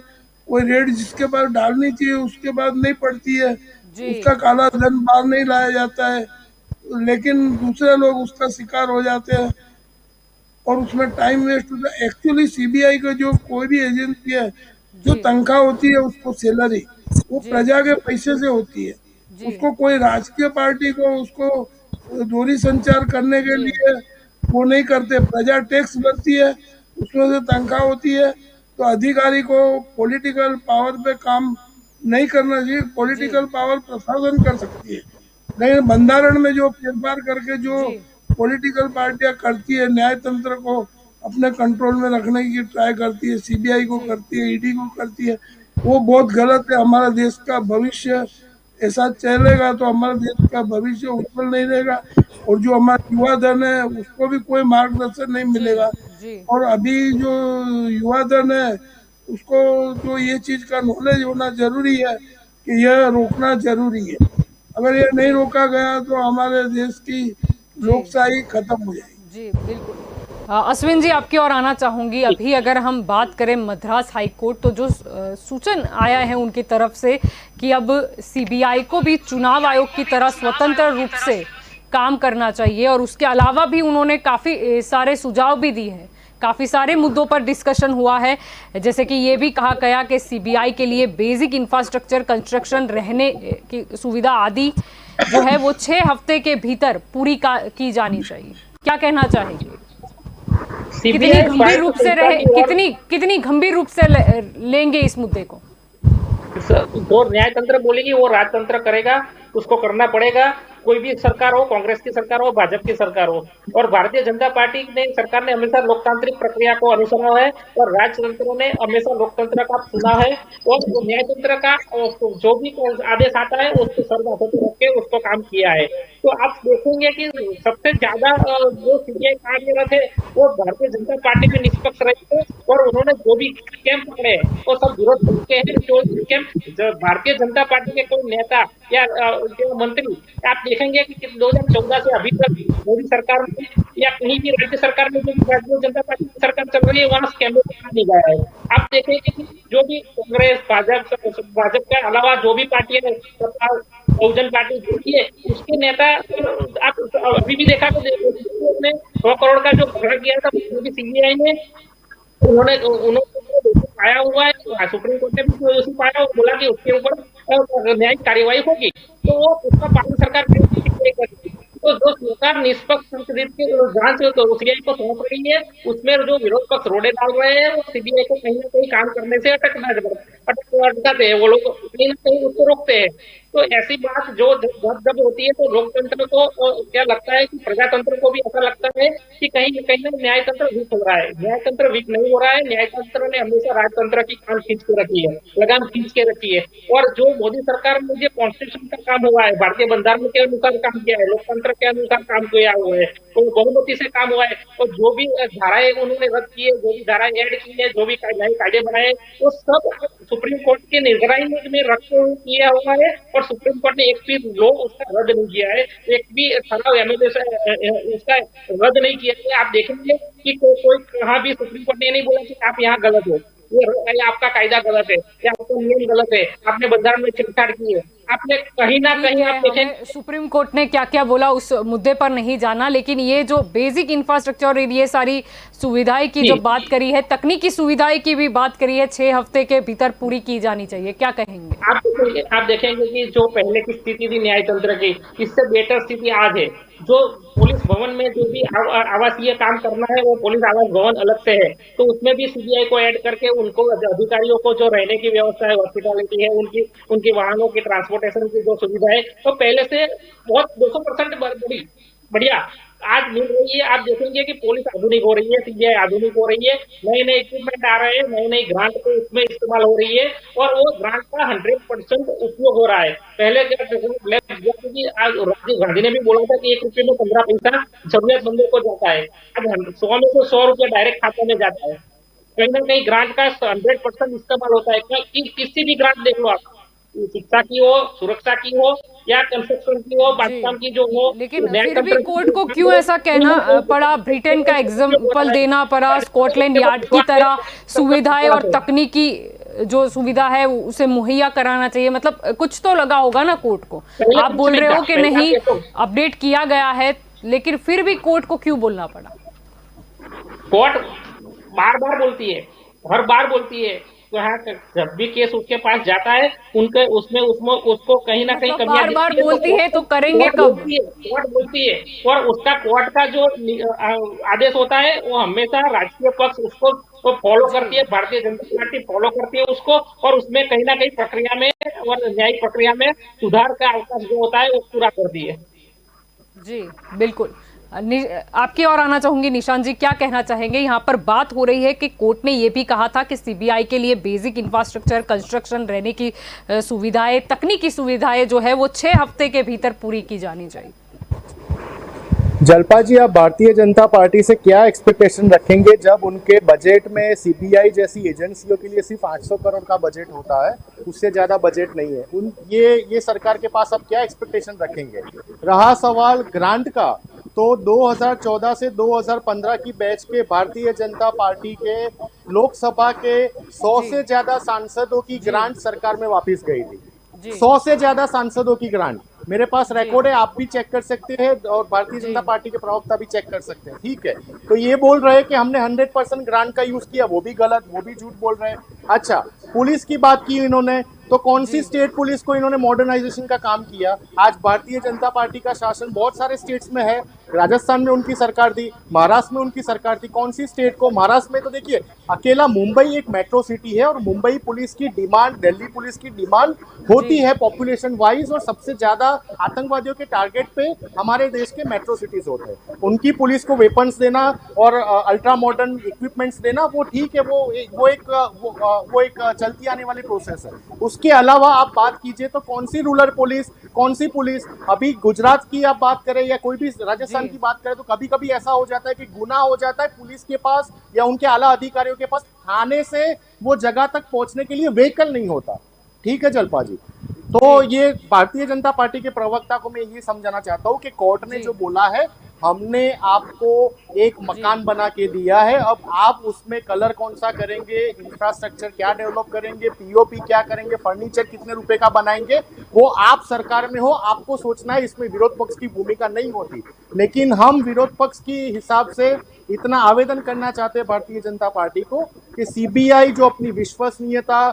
कोई रेड जिसके पास डालनी चाहिए उसके बाद नहीं पड़ती है, जी उसका काला धन बाहर नहीं लाया जाता है, लेकिन दूसरे लोग उसका शिकार हो जाते हैं और उसमें टाइम वेस्ट होता है। एक्चुअली सीबीआई का जो कोई भी एजेंसी है, जो जी तनख्वाह होती है उसको सैलरी, वो जी प्रजा के पैसे से होती है। जी उसको कोई राजकीय पार्टी को उसको दूरी संचार करने के जी लिए वो नहीं करते। प्रजा टैक्स भरती है, उसमें से तनख्वाह होती है। तो अधिकारी को पॉलिटिकल पावर पे काम नहीं करना चाहिए, जी पॉलिटिकल पावर प्रशासन कर सकती है। लेकिन बंधारण में जो फेरफार करके जो जी पॉलिटिकल पार्टियां करती है, न्यायतंत्र को अपने कंट्रोल में रखने की ट्राई करती है, सीबीआई को जी करती है, ईडी को करती है, वो बहुत गलत है। हमारा देश का भविष्य ऐसा चलेगा तो हमारे देश का भविष्य उज्जवल नहीं रहेगा और जो हमारा युवा धन है उसको भी कोई मार्गदर्शन नहीं जी मिलेगा। जी और अभी जो युवा धन है उसको जो ये चीज का नॉलेज होना जरूरी है कि यह रोकना जरूरी है। अगर ये नहीं जी रोका गया तो हमारे देश की जी लोकशाही खत्म हो जाएगी। जी बिल्कुल। अश्विन जी, आपकी ओर आना चाहूंगी। अभी अगर हम बात करें मद्रास हाई कोर्ट, तो जो सूचन आया है उनकी तरफ से कि अब सीबीआई को भी चुनाव आयोग की तरह स्वतंत्र रूप से काम करना चाहिए, और उसके अलावा भी उन्होंने काफ़ी सारे सुझाव भी दिए हैं। काफ़ी सारे मुद्दों पर डिस्कशन हुआ है, जैसे कि ये भी कहा गया कि सीबीआई के लिए बेसिक इंफ्रास्ट्रक्चर कंस्ट्रक्शन, रहने की सुविधा आदि जो है वो 6 हफ्ते के भीतर पूरी की जानी चाहिए। क्या कहना चाहेंगे? कितनी गंभीर रूप से कितनी गंभीर रूप से लेंगे इस मुद्दे को? जो न्यायतंत्र बोलेगी वो राजतंत्र करेगा, उसको करना पड़ेगा। कोई भी सरकार हो, कांग्रेस की सरकार हो, भाजपा की सरकार हो, और भारतीय जनता पार्टी ने सरकार ने हमेशा लोकतांत्रिक प्रक्रिया को अनुसरा है, और राजतंत्र ने हमेशा लोकतंत्र का सुना है, और न्यायतंत्र का जो भी आदेश आता है उसको सर्वहाथों पे रख के उसको काम किया है। तो आप देखेंगे कि सबसे ज्यादा जो सीबीआई कार्यरत है वो भारतीय जनता पार्टी में निष्पक्ष रही है, और उन्होंने जो भी कैंप पकड़े हैं वो सब विरोध करके हैं। जो कैंप भारतीय जनता पार्टी के कोई नेता या मंत्री, आप देखेंगे कि 2014 से अभी तक मोदी सरकार में या कहीं भी राज्य सरकार में जो भारतीय जनता पार्टी की सरकार चल रही है वहां कैमरे नहीं गया है। आप देखेंगे कि जो भी कांग्रेस, भाजपा के अलावा जो भी पार्टी है, बहुजन पार्टी जो है, उसके नेता आप अभी भी देखा तो 100 करोड़ का जो घोटाला किया था सीबीआई ने, उन्होंने पाया हुआ है, सुप्रीम कोर्ट ने भी दोषी पाया और बोला कि उसके ऊपर न्यायिक कार्यवाही होगी, तो वो उसका पार्टी सरकार नहीं करती। तो जो सरकार निष्पक्ष जांच सीबीआई को सौंप रही है, उसमें जो विरोध पक्ष रोड़े डाल रहे हैं वो सीबीआई को कहीं ना कहीं काम करने से अटकाते हैं, वो लोग कहीं ना कहीं उसको रोकते हैं। तो ऐसी बात जो जब होती है तो लोकतंत्र को क्या लगता है कि प्रजातंत्र को भी ऐसा लगता है कि कहीं ना कहीं न्यायतंत्र वीक हो रहा है। न्यायतंत्र वीक नहीं हो रहा है, न्यायतंत्र ने हमेशा राजतंत्र की कान खींच के रखी है, लगाम खींच के रखी है। और जो मोदी सरकार में जो कॉन्स्टिट्यूशन का काम हुआ है, भारतीय बंधारण के अनुसार काम किया है, लोकतंत्र के अनुसार काम किया हुआ है, तो बहुमती से काम हुआ है। और जो भी धाराएं उन्होंने रद्द की है, जो भी धाराएं ऐड की है, जो भी नए कायदे बनाए, वो सब सुप्रीम कोर्ट की निगरानी में रखते हुए किया हुआ है, और सुप्रीम कोर्ट ने एक भी लॉ उसका रद्द नहीं किया है, एक भी ठराव एमएलए उसका रद्द नहीं किया है। आप देखेंगे कि कोई कहाँ भी सुप्रीम कोर्ट ने ये नहीं बोला कि आप यहाँ गलत हो, ये आपका कायदा गलत है या आपका नियम गलत है, आपने बंधारण में छेड़छाड़ की है। आपने कहीं ना कहीं आप देखें सुप्रीम कोर्ट ने क्या क्या बोला उस मुद्दे पर नहीं जाना, लेकिन ये जो बेसिक इंफ्रास्ट्रक्चर और ये सारी सुविधाएं की जो बात करी है, तकनीकी सुविधाएं की भी बात करी है, 6 हफ्ते के भीतर पूरी की जानी चाहिए, क्या कहेंगे? आप देखेंगे कि जो पहले की स्थिति थी न्यायतंत्र की, इससे बेहतर स्थिति आज है। जो पुलिस भवन में जो भी आवासीय काम करना है वो पुलिस आवास भवन अलग से है, तो उसमें भी सीबीआई को ऐड करके उनको अधिकारियों को जो रहने की व्यवस्था है, हॉस्पिटलिटी है, उनकी वाहनों की ट्रांसपोर्टेशन की जो सुविधा है, तो पहले से बहुत 200% बढ़िया आज मिल रही है। आप देखेंगे कि पुलिस आधुनिक हो रही है, सीबीआई आधुनिक हो रही है, नए नए इक्विपमेंट आ रहे हैं, नई नई ग्रांट को उसमें इस्तेमाल हो रही है, और वो ग्रांट का 100% उपयोग हो रहा है। पहले आज राजीव गांधी ने भी बोला था कि 1 रुपये में 15 पैसा जरूरतमंदों को जाता है, आज 100 में से 100 रुपया डायरेक्ट खाते में जाता है। कहीं ना कहीं ग्रांट का 100% इस्तेमाल होता है। किसी भी ग्रांट देख लो आप, शिक्षा की हो, सुरक्षा की हो, या कंस्ट्रक्शन की हो, बांधकाम की जो हो, लेकिन फिर भी कोर्ट को क्यों ऐसा कहना पड़ा, ब्रिटेन का एग्जाम्पल देना पड़ा, स्कॉटलैंड यार्ड की तरह सुविधाएं और तकनीकी जो सुविधा है उसे मुहैया कराना चाहिए? मतलब कुछ तो लगा होगा ना कोर्ट को। आप बोल रहे हो कि नहीं अपडेट किया गया है, लेकिन फिर भी कोर्ट को क्यों बोलना पड़ा? कोर्ट बार बार बोलती है, हर बार बोलती है, तो हाँ जब भी केस उसके पास जाता है उनके उसमें उसको कहीं ना कहीं बार बार बोलती है, तो करेंगे कब? कोर्ट बोलती है, और उसका कोर्ट का जो आदेश होता है वो हमेशा राजकीय पक्ष उसको तो फॉलो करती है, भारतीय जनता पार्टी फॉलो करती है उसको, और उसमें कहीं ना कहीं प्रक्रिया में और न्यायिक प्रक्रिया में सुधार का अवकाश जो होता है वो पूरा करती है। जी बिल्कुल। आपकी ओर आना चाहूंगी निशांत जी, क्या कहना चाहेंगे? यहाँ पर बात हो रही है कि कोर्ट ने ये भी कहा था कि सीबीआई के लिए बेसिक इंफ्रास्ट्रक्चर कंस्ट्रक्शन, रहने की सुविधाएं, तकनीकी सुविधाएं जो है वो 6 हफ्ते के भीतर पूरी की जानी चाहिए। जलपा जी, आप भारतीय जनता पार्टी से क्या एक्सपेक्टेशन रखेंगे जब उनके बजट में सीबीआई जैसी एजेंसियों के लिए सिर्फ 800 करोड़ का बजट होता है, उससे ज्यादा बजट नहीं है? ये सरकार के पास अब क्या एक्सपेक्टेशन रखेंगे? रहा सवाल ग्रांट का, तो 2014 से 2015 की बैच के भारतीय जनता पार्टी के लोकसभा के 100 जी। से ज्यादा सांसदों की ग्रांट सरकार में वापस गई थी। जी। 100 से ज्यादा सांसदों की ग्रांट मेरे पास जी। रिकॉर्ड है, आप भी चेक कर सकते हैं और भारतीय जी। जनता पार्टी के प्रवक्ता भी चेक कर सकते हैं। ठीक है, तो ये बोल रहे हैं कि हमने 100% ग्रांट का यूज किया, वो भी गलत, वो भी झूठ बोल रहे हैं। अच्छा, पुलिस की बात की इन्होंने, तो कौन सी जी। स्टेट पुलिस को इन्होंने मॉडर्नाइजेशन का काम किया? आज भारतीय जनता पार्टी का शासन बहुत सारे स्टेट्स में है। राजस्थान में उनकी सरकार थी, महाराष्ट्र में उनकी सरकार थी, कौन सी स्टेट को? महाराष्ट्र में तो देखिए अकेला मुंबई एक मेट्रो सिटी है और मुंबई पुलिस की डिमांड दिल्ली पुलिस की डिमांड होती जी। है पॉपुलेशन वाइज, और सबसे ज्यादा आतंकवादियों के टारगेट पे हमारे देश के मेट्रो सिटीज होते हैं। उनकी पुलिस को वेपन्स देना और अल्ट्रा मॉडर्न इक्विपमेंट्स देना, वो ठीक है, वो एक चलती आने वाली प्रोसेस है। उसके अलावा आप बात कीजिए तो कौन सी रूरल पुलिस, कौन सी पुलिस, अभी गुजरात की आप बात करें या कोई भी राजस्थान जी। की बात करें, तो कभी कभी ऐसा हो जाता है कि गुनाह हो जाता है पुलिस के पास या उनके आला अधिकारियों के पास, थाने से वो जगह तक पहुंचने के लिए व्हीकल नहीं होता। ठीक है जलपा जी, तो ये भारतीय जनता पार्टी के प्रवक्ता को मैं ये समझाना चाहता हूँ कि कोर्ट ने जी। जो बोला है, हमने आपको एक मकान बना के दिया है, अब आप उसमें कलर कौन सा करेंगे, इंफ्रास्ट्रक्चर क्या डेवलप करेंगे, पीओपी क्या करेंगे, फर्नीचर कितने रुपए का बनाएंगे, वो आप सरकार में हो, आपको सोचना है, इसमें विरोध पक्ष की भूमिका नहीं होती। लेकिन हम विरोध पक्ष की हिसाब से इतना आवेदन करना चाहते हैं भारतीय जनता पार्टी को कि सीबीआई जो अपनी विश्वसनीयता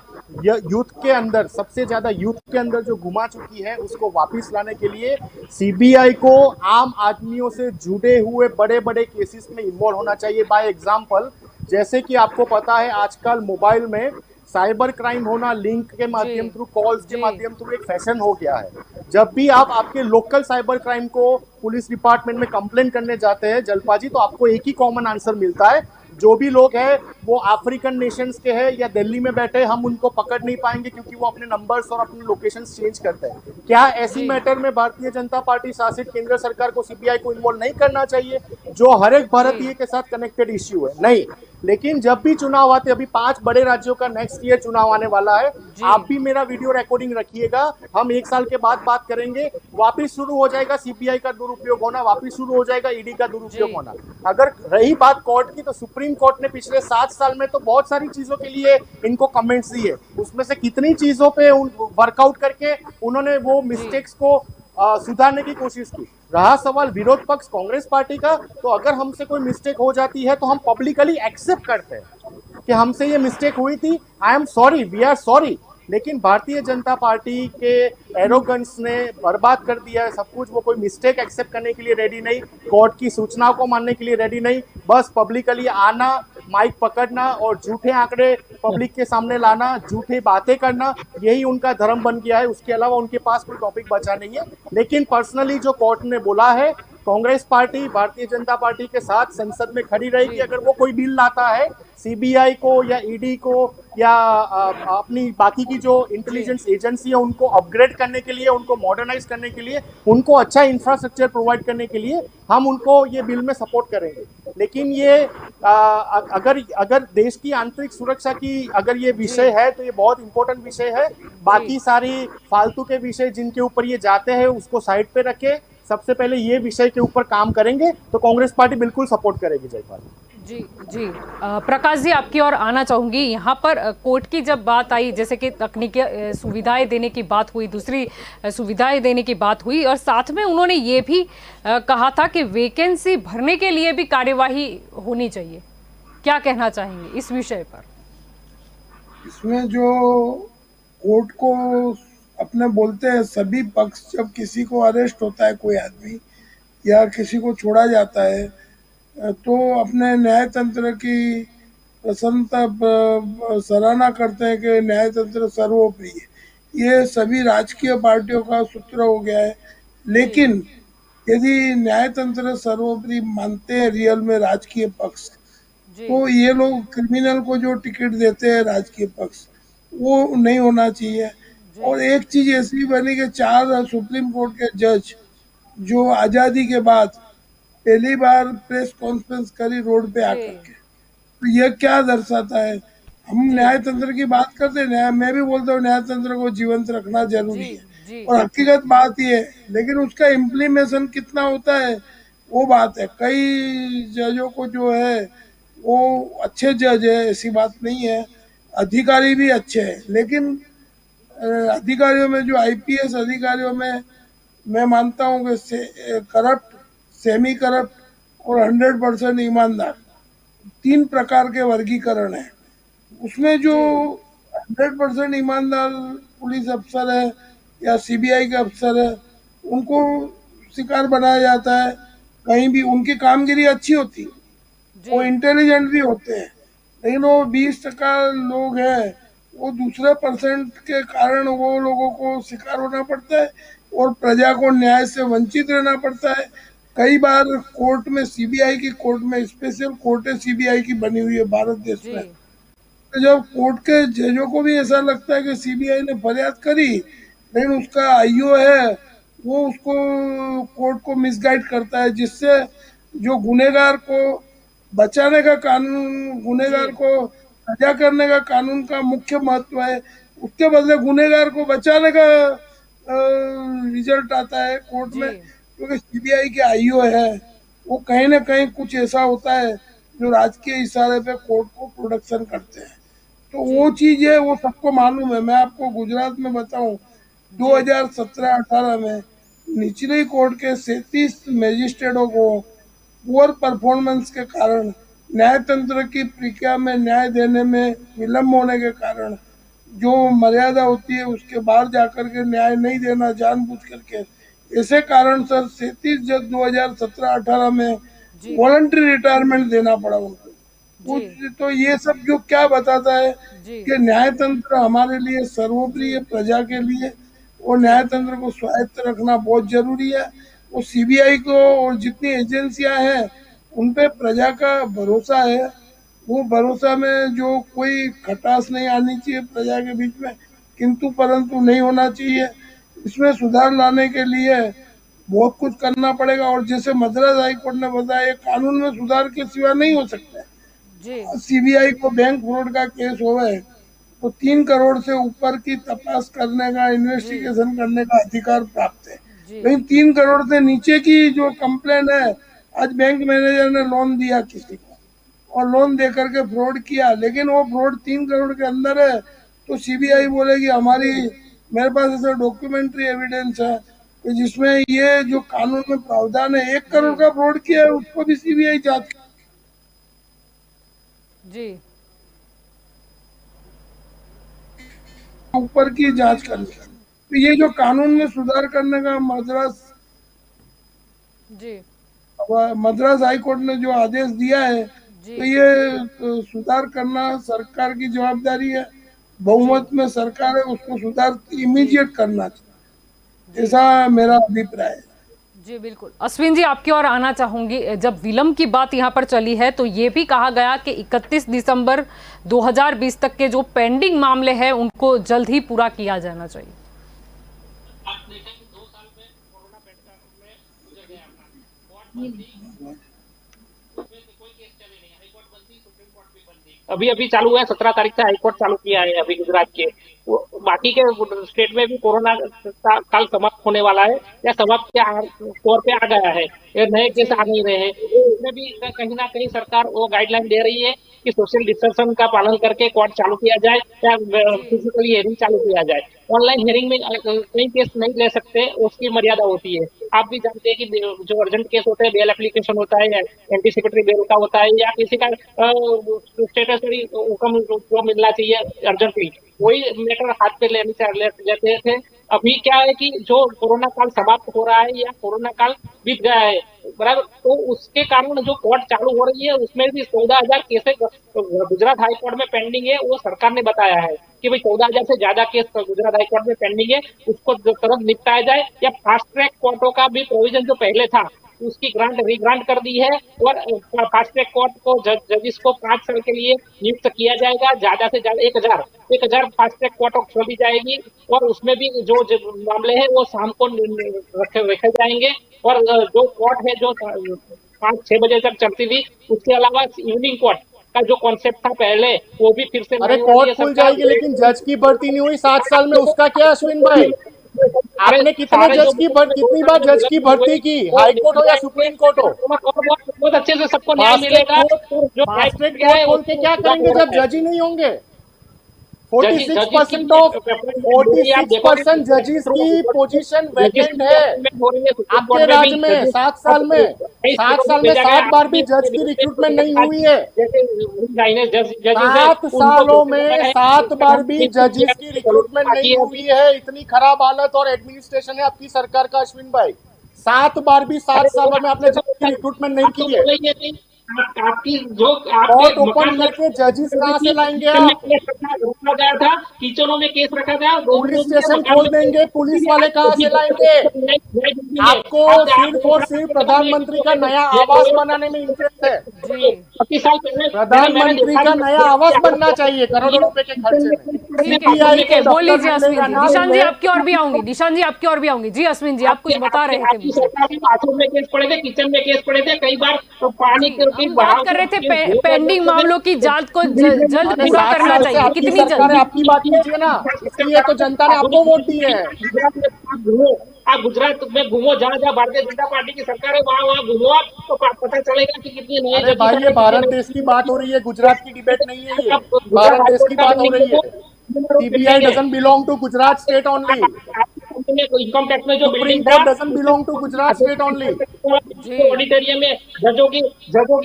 यूथ के अंदर, सबसे ज्यादा यूथ के अंदर जो घुमा चुकी है, उसको वापस लाने के लिए सीबीआई को आम आदमियों से जुड़े हुए बड़े बड़े केसेस में इन्वॉल्व होना चाहिए। बाय एग्जांपल, जैसे कि आपको पता है आजकल मोबाइल में साइबर क्राइम होना, लिंक के माध्यम थ्रू, कॉल्स के जी। माध्यम थ्रू एक फैशन हो गया है। जब भी आप आपके लोकल साइबर क्राइम को पुलिस डिपार्टमेंट में कंप्लेन करने जाते हैं जलपा जी, तो आपको एक ही कॉमन आंसर मिलता है, जो भी लोग हैं वो अफ्रीकन नेशंस के हैं या दिल्ली में बैठे, हम उनको पकड़ नहीं पाएंगे क्योंकि वो अपने नंबर्स और अपनी लोकेशंस चेंज करते हैं। क्या ऐसी जी। मैटर में भारतीय जनता पार्टी शासित केंद्र सरकार को सीबीआई को इन्वॉल्व नहीं करना चाहिए, जो हर एक भारतीय के साथ कनेक्टेड इश्यू है? नहीं। लेकिन जब भी चुनाव आते, अभी 5 बड़े राज्यों का नेक्स्ट ईयर चुनाव आने वाला है, आप भी मेरा वीडियो रिकॉर्डिंग रखिएगा, हम 1 साल के बाद बात करेंगे, वापिस शुरू हो जाएगा सीबीआई का दुरुपयोग होना, वापिस शुरू हो जाएगा ईडी का दुरुपयोग होना। अगर रही बात कोर्ट की, तो सुप्रीम कोर्ट ने पिछले 7 साल में तो बहुत सारी चीजों के लिए इनको कमेंट्स दिए, उसमें से कितनी चीजों पे वर्कआउट करके उन्होंने वो मिस्टेक्स को सुधारने की कोशिश की। रहा सवाल विरोध पक्ष कांग्रेस पार्टी का, तो अगर हमसे कोई मिस्टेक हो जाती है तो हम पब्लिकली एक्सेप्ट करते हैं कि हमसे ये मिस्टेक हुई थी, I am sorry, we are sorry. लेकिन भारतीय जनता पार्टी के एरोगेंस ने बर्बाद कर दिया है सब कुछ। वो कोई मिस्टेक एक्सेप्ट करने के लिए रेडी नहीं, कोर्ट की सूचनाओं को मानने के लिए रेडी नहीं, बस पब्लिकली आना, माइक पकड़ना और झूठे आंकड़े पब्लिक के सामने लाना, झूठे बातें करना, यही उनका धर्म बन गया है। उसके अलावा उनके पास कोई टॉपिक बचा नहीं है। लेकिन पर्सनली जो कोर्ट ने बोला है, कांग्रेस पार्टी भारतीय जनता पार्टी के साथ संसद में खड़ी रहेगी। अगर वो कोई बिल लाता है सीबीआई को या ईडी को या अपनी बाकी की जो इंटेलिजेंस एजेंसी है उनको अपग्रेड करने के लिए, उनको मॉडर्नाइज करने के लिए, उनको अच्छा इंफ्रास्ट्रक्चर प्रोवाइड करने के लिए, हम उनको ये बिल में सपोर्ट करेंगे। लेकिन ये अगर देश की आंतरिक सुरक्षा की अगर ये विषय है तो ये बहुत इंपॉर्टेंट विषय है। बाकी सारी फालतू के विषय जिनके ऊपर ये जाते हैं उसको साइड पे रखे, सबसे पहले ये विषय के ऊपर काम करेंगे तो कांग्रेस पार्टी बिल्कुल सपोर्ट करेगी। जयपाल जी जी प्रकाश जी, आपकी ओर आना चाहूंगी। यहाँ पर कोर्ट की जब बात आई, जैसे कि तकनीकी सुविधाएं देने की बात हुई, दूसरी सुविधाएं देने की बात हुई, और साथ में उन्होंने ये भी कहा था कि वैकेंसी भरने के लिए भी कार्यवाही होनी चाहिए। क्या कहना चाहेंगे इस विषय पर? इसमें जो कोर्ट को अपने बोलते हैं सभी पक्ष, जब किसी को अरेस्ट होता है कोई आदमी या किसी को छोड़ा जाता है तो अपने न्याय तंत्र की प्रसन्नता सराहना करते हैं कि न्याय तंत्र सर्वोपरि है। ये सभी राजकीय पार्टियों का सूत्र हो गया है। लेकिन यदि न्याय तंत्र सर्वोपरि मानते हैं रियल में राजकीय पक्ष, तो ये लोग क्रिमिनल को जो टिकट देते हैं राजकीय पक्ष, वो नहीं होना चाहिए। और एक चीज ऐसी बनी कि 4 सुप्रीम कोर्ट के जज जो आज़ादी के बाद पहली बार प्रेस कॉन्फ्रेंस करी रोड पे आकर के, तो ये क्या दर्शाता है? हम न्याय तंत्र की बात करते हैं, मैं भी बोलता हूँ न्याय तंत्र को जीवंत रखना जरूरी है और हकीकत बात ये है, लेकिन उसका इम्प्लीमेशन कितना होता है वो बात है। कई जजों को जो है वो अच्छे जज है, ऐसी बात नहीं है, अधिकारी भी अच्छे हैं, लेकिन अधिकारियों में जो आईपीएस अधिकारियों में मैं मानता हूँ कि करप्ट, सेमी करप्ट और 100% ईमानदार, तीन प्रकार के वर्गीकरण है। उसमें जो जी 100% ईमानदार पुलिस अफसर है या सीबीआई के अफसर है, उनको शिकार बनाया जाता है। कहीं भी उनकी कामगिरी अच्छी होती है, जी वो इंटेलिजेंट भी होते हैं, लेकिन वो 20% लोग हैं, वो दूसरे परसेंट के कारण वो लोगों को शिकार होना पड़ता है और प्रजा को न्याय से वंचित रहना पड़ता है। कई बार कोर्ट में, सीबीआई की कोर्ट में, स्पेशल कोर्ट है सीबीआई की बनी हुई है भारत देश जी में, तो जब कोर्ट के जजों को भी ऐसा लगता है कि सीबीआई ने फरियाद करी, लेकिन उसका आईओ है वो उसको, कोर्ट को मिसगाइड करता है, जिससे जो गुनेगार को बचाने का कानून, जी गुनेगार को सजा करने का कानून का मुख्य महत्व है, उसके बदले गुनेगार को बचाने का रिजल्ट आता है कोर्ट जी में। क्योंकि सीबीआई के आईओ है, वो कहीं ना कहीं कुछ ऐसा होता है जो राजकीय इशारे पे कोर्ट को प्रोडक्शन करते हैं। तो जी वो चीज है, वो सबको मालूम है। मैं आपको गुजरात में बताऊं, जी 2017-18 में निचली कोर्ट के 37 मजिस्ट्रेटों को पुअर परफॉर्मेंस के कारण, न्यायतंत्र की प्रक्रिया में न्याय देने में विलम्ब होने के कारण, जो मर्यादा होती है उसके बाहर जाकर के न्याय नहीं देना जानबूझ करके, ऐसे कारण सर 37 जज 2017-18 में जी वॉलंटरी रिटायरमेंट देना पड़ा उनको। जी तो ये सब जो क्या बताता है जी कि न्यायतंत्र हमारे लिए सर्वोपरि है, जी प्रजा के लिए, और जी न्यायतंत्र को स्वायत्त रखना बहुत जरूरी है। वो सीबीआई को और जितनी एजेंसियां हैं उन पे प्रजा का भरोसा है। वो भरोसा में जो कोई खटास नहीं आनी चाहिए प्रजा के बीच में, किंतु परंतु नहीं होना चाहिए। इसमें सुधार लाने के लिए बहुत कुछ करना पड़ेगा, और जैसे मद्रास हाई कोर्ट ने बताया, ये कानून में सुधार के सिवा नहीं हो सकता है। जी सीबीआई को बैंक फ्रॉड का केस होवे तो 3 करोड़ से ऊपर की तपास करने का, जी इन्वेस्टिगेशन करने का अधिकार प्राप्त है। जी लेकिन 3 करोड़ से नीचे की जो कंप्लेन है, आज बैंक मैनेजर ने लोन दिया किसी को और लोन दे करके फ्रॉड किया, लेकिन वो फ्रॉड 3 करोड़ के अंदर है, तो जी सीबीआई बोलेगी हमारी, मेरे पास ऐसा डॉक्यूमेंट्री एविडेंस है कि जिसमें ये जो कानून में प्रावधान है, 1 करोड़ जी का फ्रॉड किया है उसको भी सीबीआई जांच जी ऊपर की जांच करनी है। तो ये जो कानून में सुधार करने का जी मद्रास हाई कोर्ट ने जो आदेश दिया है, जी तो ये सुधार करना सरकार की जवाबदारी है। जी बहुमत में सरकार है, उसको सुधार जी इमीडिएट करना चाहिए, जी ऐसा मेरा अभिप्राय है। जी बिल्कुल। अश्विन जी, आपकी ओर आना चाहूंगी। जब विलंब की बात यहाँ पर चली है तो ये भी कहा गया कि 31 दिसंबर 2020 तक के जो पेंडिंग मामले हैं उनको जल्द ही पूरा किया जाना चाहिए। अभी अभी चालू है, 17 तारीख से हाईकोर्ट चालू किया है अभी गुजरात के। बाकी के स्टेट में भी कोरोना का काल समाप्त होने वाला है या समाप्त के तौर पे आ गया है, ये नए केस जी आ नहीं रहे हैं। इसमें भी कहीं ना कहीं सरकार वो गाइडलाइन दे रही है कि सोशल डिस्टेंसिंग का पालन करके कोर्ट चालू किया जाए या जी फिजिकली हियरिंग चालू किया जाए। ऑनलाइन हियरिंग में कई केस नहीं ले सकते, उसकी मर्यादा होती है। आप भी जानते हैं कि जो अर्जेंट केस होते हैं, बेल एप्लीकेशन होता है या एंटीसिपेटरी बेल का होता है या किसी का स्टेटसरी हुक्म जो मिलना चाहिए अर्जेंटली, वही मैटर हाथ पे लेते थे। अभी क्या है कि जो कोरोना काल समाप्त हो रहा है या कोरोना काल बीत गया है, बराबर, तो उसके कारण जो कोर्ट चालू हो रही है उसमें भी 14,000 केसेस गुजरात हाई कोर्ट में पेंडिंग है। वो सरकार ने बताया है कि भाई 14,000 से ज्यादा केस गुजरात हाई कोर्ट में पेंडिंग है, उसको तुरंत निपटाया जाए। या फास्ट ट्रैक कोर्टों का भी प्रोविजन जो पहले था उसकी ग्रांट रीग्रांट कर दी है, और फास्ट ट्रैक कोर्ट को जजिस को 5 साल के लिए नियुक्त किया जाएगा। ज्यादा से ज्यादा 1,000 फास्ट ट्रैक कोर्ट खोली जाएगी, और उसमें भी जो मामले हैं वो शाम को रखे जाएंगे। और जो कोर्ट है जो 5-6 बजे तक चलती थी, उसके अलावा इवनिंग कोर्ट का जो कॉन्सेप्ट था पहले, वो भी फिर से अरे लाने वाली कोर्ट है खुल सरकार। जाएगी लेकिन जज की भर्ती नहीं हुई 7 साल में, उसका क्या अश्विन भाई? आपने कितनी बार जज की भर्ती की, हाई कोर्ट हो या सुप्रीम कोर्ट हो? बहुत अच्छे से सबको न्याय मिलेगा। जो फास्ट ट्रैक कोर्ट खोल के क्या करेंगे जब जज ही नहीं होंगे? 46% जजेस की पोजीशन वैकेंट है आपके राज्य में। 7 साल में 7 बार भी जज की रिक्रूटमेंट नहीं हुई है। 7 सालों में 7 बार भी जजेस की रिक्रूटमेंट नहीं हुई है। इतनी खराब हालत और एडमिनिस्ट्रेशन है आपकी सरकार का अश्विन भाई। 7 बार भी 7 सालों में आपने जज की रिक्रूटमेंट नहीं की है। आपकी जो कोर्ट ओपन करके जजेस कहाँ से लाएंगे आप? रोका गया था, किचनों में केस रखा था, पुलिस स्टेशन खोल देंगे, पुलिस वाले कहाँ से लाएंगे? आपको सिर्फ और सिर्फ प्रधानमंत्री का नया आवास बनाने में इंटरेस्ट है। प्रधानमंत्री का नया आवास बनना चाहिए करोड़ों रुपए के खर्चे में। ठीक है, बोल लीजिए अश्विन जी। निशान जी आपकी और भी आऊंगी, निशान जी आपकी और भी आऊंगी। जी अश्विन जी, आप कुछ बता रहे थे मुझे। बाथरूम में केस पड़े थे, किचन में केस पड़े थे, कई बार तो पानी के हम बात कर रहे थे पेंडिंग मामलों की जांच को जल्द पूरा करना चाहिए। कितनी जल्द? आपकी बात कीजिए ना, इसलिए तो जनता ने आपको वोट दी है। आप गुजरात में घूमो, जहाँ जहाँ भारतीय जनता पार्टी की सरकार है वहाँ घूमो आप, तो पता चलेगा कि कितनी नई। अरे भाई, ये भारत देश की बात हो रही है, गुजरात की डिबेट नहीं है। ये भारत देश की बात हो रही है। CBI doesn't belong to Gujarat state only. Income tax में जो supreme court doesn't belong to Gujarat state only. Auditorium में जजों की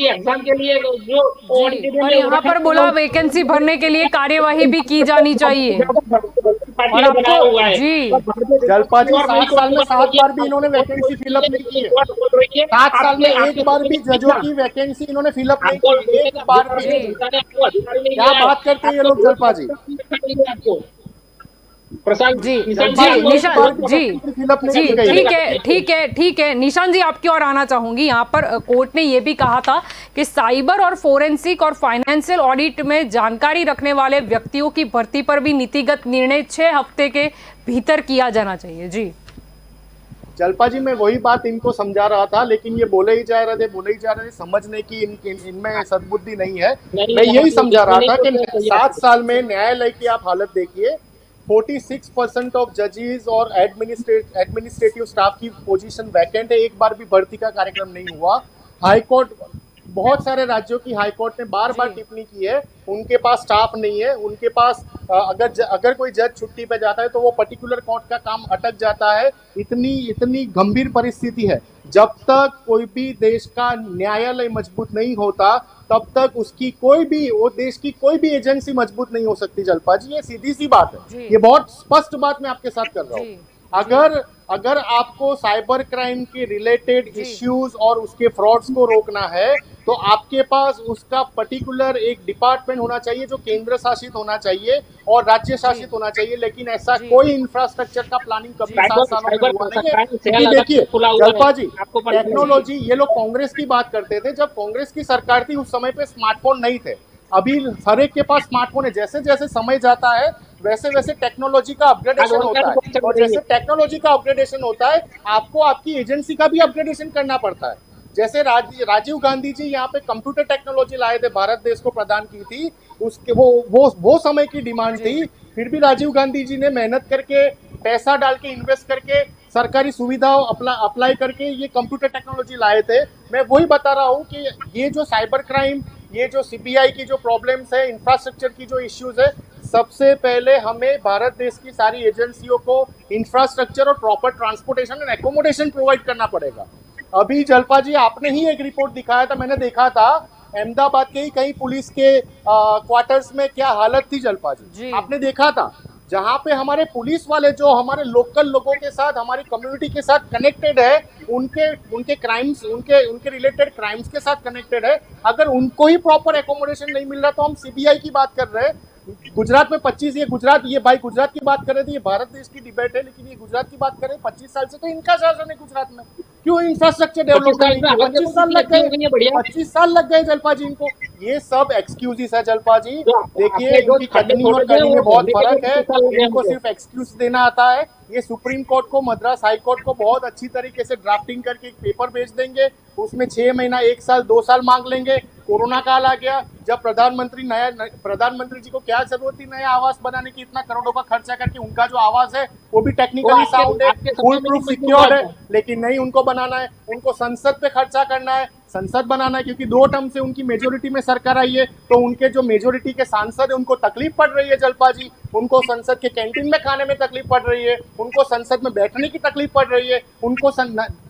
एग्जाम के लिए जो ऑडिटोरियम और यहाँ पर बोला वैकेंसी भरने के लिए कार्यवाही भी की जानी चाहिए। और आपको जी जलपा जी 7 साल में 7 बार भी इन्होंने वैकेंसी फिलअप नहीं की है। 7 साल में एक बार भी जजों की वैकेंसी इन्होंने फिलअप नहीं की, एक बार भी। क्या बात करते हैं ये लोग जलपा जी? जी निशान जी, ठीक है निशान जी, आपकी ओर आना चाहूंगी। यहाँ पर कोर्ट ने यह भी कहा था कि साइबर और फोरेंसिक और फाइनेंशियल ऑडिट में जानकारी रखने वाले व्यक्तियों की भर्ती पर भी नीतिगत निर्णय 6 हफ्ते के भीतर किया जाना चाहिए। जी जलपा जी, मैं वही बात इनको समझा रहा था, लेकिन ये बोले ही जा रहे थे, समझने की इनमें सद्बुद्धि नहीं है। मैं यही समझा रहा था कि 7 साल में न्यायालय की आप हालत देखिए। 46% ऑफ जजेस और एडमिनिस्ट्रेटिव स्टाफ की पोजीशन वैकेंट है। एक बार भी भर्ती का कार्यक्रम नहीं हुआ। हाई कोर्ट, बहुत सारे राज्यों की हाई कोर्ट ने बार बार टिप्पणी की है, उनके पास स्टाफ नहीं है। उनके पास अगर कोई जज छुट्टी पे जाता है तो वो पर्टिकुलर कोर्ट का काम अटक जाता है। इतनी गंभीर परिस्थिति है। जब तक कोई भी देश का न्यायालय मजबूत नहीं होता तब तक वो देश की कोई भी एजेंसी मजबूत नहीं हो सकती। जलपा जी, ये सीधी सी बात है, ये बहुत स्पष्ट बात मैं आपके साथ कर रहा हूँ। अगर आपको साइबर क्राइम के रिलेटेड इश्यूज और उसके फ्रॉड्स को रोकना है तो आपके पास उसका पर्टिकुलर एक डिपार्टमेंट होना चाहिए जो केंद्र शासित होना चाहिए और राज्य शासित होना चाहिए। लेकिन ऐसा कोई इंफ्रास्ट्रक्चर का प्लानिंग कभी 7 सालों में हुआ नहीं है। देखिए जलपा जी, टेक्नोलॉजी, ये लोग कांग्रेस की बात करते थे। जब कांग्रेस की सरकार थी उस समय पे स्मार्टफोन नहीं थे। अभी हर एक के पास स्मार्टफोन है। जैसे जैसे समय जाता है वैसे वैसे टेक्नोलॉजी का अपग्रेडेशन होता है, और जैसे टेक्नोलॉजी का अपग्रेडेशन होता है आपको आपकी एजेंसी का भी अपग्रेडेशन करना पड़ता है। जैसे राजीव गांधी जी यहाँ पे कंप्यूटर टेक्नोलॉजी लाए थे, भारत देश को प्रदान की थी, उसके वो समय की डिमांड थी। फिर भी राजीव गांधी जी ने मेहनत करके, पैसा डाल के, इन्वेस्ट करके, सरकारी सुविधाओं अप्लाई करके ये कंप्यूटर टेक्नोलॉजी लाए थे। मैं वही बता रहा हूँ कि ये जो साइबर क्राइम, ये जो सीबीआई की जो प्रॉब्लम्स है, इंफ्रास्ट्रक्चर की जो इश्यूज है, सबसे पहले हमें भारत देश की सारी एजेंसियों को इंफ्रास्ट्रक्चर और proper transportation and accommodation provide करना पड़ेगा। अभी जलपा जी, आपने ही एक रिपोर्ट दिखाया था, मैंने देखा था अहमदाबाद के ही कई पुलिस के क्वार्टर्स में क्या हालत थी। जलपा जी, आपने देखा था जहाँ पे हमारे पुलिस वाले जो हमारे लोकल लोगों के साथ, हमारी कम्युनिटी के साथ कनेक्टेड है, उनके क्राइम्स, उनके रिलेटेड क्राइम्स के साथ कनेक्टेड है, अगर उनको ही प्रॉपर एकोमोडेशन नहीं मिल रहा तो हम सीबीआई की बात कर रहे हैं। गुजरात में 25, ये भाई गुजरात की बात कर रहे थे, ये भारत देश की डिबेट है, लेकिन ये गुजरात की बात कर रहे हैं। 25 साल से तो इनका शासन है गुजरात में, क्यों इंफ्रास्ट्रक्चर डेवलप करने की 25 साल लग गए, 25 साल लग गए जलपा जी इनको। ये सब एक्सक्यूजेस है जलपा जी। देखिए, इनकी कटनी और करनी में बहुत फर्क है। इनको सिर्फ एक्सक्यूज देना आता है। ये सुप्रीम कोर्ट को, मद्रास हाई कोर्ट को बहुत अच्छी तरीके से ड्राफ्टिंग करके एक पेपर भेज देंगे, उसमें 6 महीना, 1 साल, 2 साल मांग लेंगे, कोरोना काल आ गया, जब प्रधानमंत्री जी को क्या जरूरत थी नया आवास बनाने की, इतना करोड़ों का खर्चा करके? उनका जो आवास है वो भी टेक्निकली साउंड है, फुल प्रूफ सिक्योर्ड है, लेकिन नहीं उनको बनाना है। उनको संसद पे खर्चा करना है, संसद बनाना है, क्योंकि 2 टर्म से उनकी मेजोरिटी में सरकार आई है, तो उनके जो मेजोरिटी के सांसद है उनको तकलीफ पड़ रही है जलपा जी। उनको संसद के कैंटीन में खाने में तकलीफ पड़ रही है, उनको संसद में बैठने की तकलीफ पड़ रही है, उनको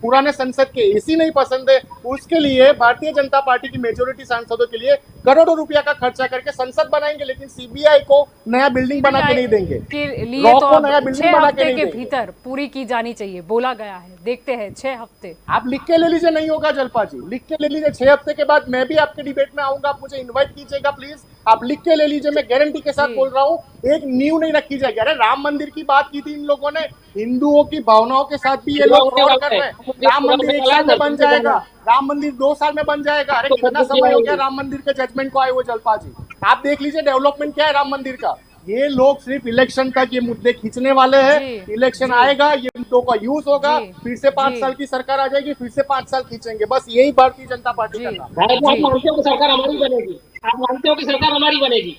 पुराने संसद के एसी नहीं पसंद है। उसके लिए भारतीय जनता पार्टी की मेजोरिटी सांसदों के लिए करोड़ों रुपया का खर्चा करके संसद बनाएंगे, लेकिन सीबीआई को नया बिल्डिंग बना के नहीं देंगे, के लिए रॉ तो को अब नया 6 बिल्डिंग बना के हफ्ते नहीं के देंगे। भीतर पूरी की जानी चाहिए बोला गया है। देखते हैं 6 हफ्ते। आप लिख के ले लीजिए, नहीं होगा जलपा जी, लिख के ले लीजिए। 6 हफ्ते के बाद मैं भी आपके डिबेट में आऊंगा, आप मुझे इनवाइट कीजिएगा प्लीज। आप लिख के ले लीजिए, मैं गारंटी के साथ जी। बोल रहा हूँ, एक नींव नहीं रखी जाएगी। अरे राम मंदिर की बात की थी इन लोगों ने, हिंदुओं की भावनाओं के साथ भी ये लोग फ्रॉड कर रहे हैं। राम मंदिर 1 साल में बन जाएगा, राम मंदिर 2 साल में बन जाएगा। अरे कितना समय हो गया राम मंदिर के जजमेंट को आए हुए जलपा जी। आप देख लीजिए डेवलपमेंट क्या है राम मंदिर का। ये लोग सिर्फ इलेक्शन तक ये मुद्दे खींचने वाले हैं। जी, इलेक्शन जी। आएगा, ये मुद्दों का यूज होगा, जी, फिर से 5 जी। साल की सरकार आ जाएगी, फिर से 5 साल खींचेंगे। बस यही भारतीय जनता पार्टी का जी। काम है। भाई आप जी। मानते हो कि सरकार हमारी बनेगी? आप मानते हो कि सरकार हमारी बनेगी?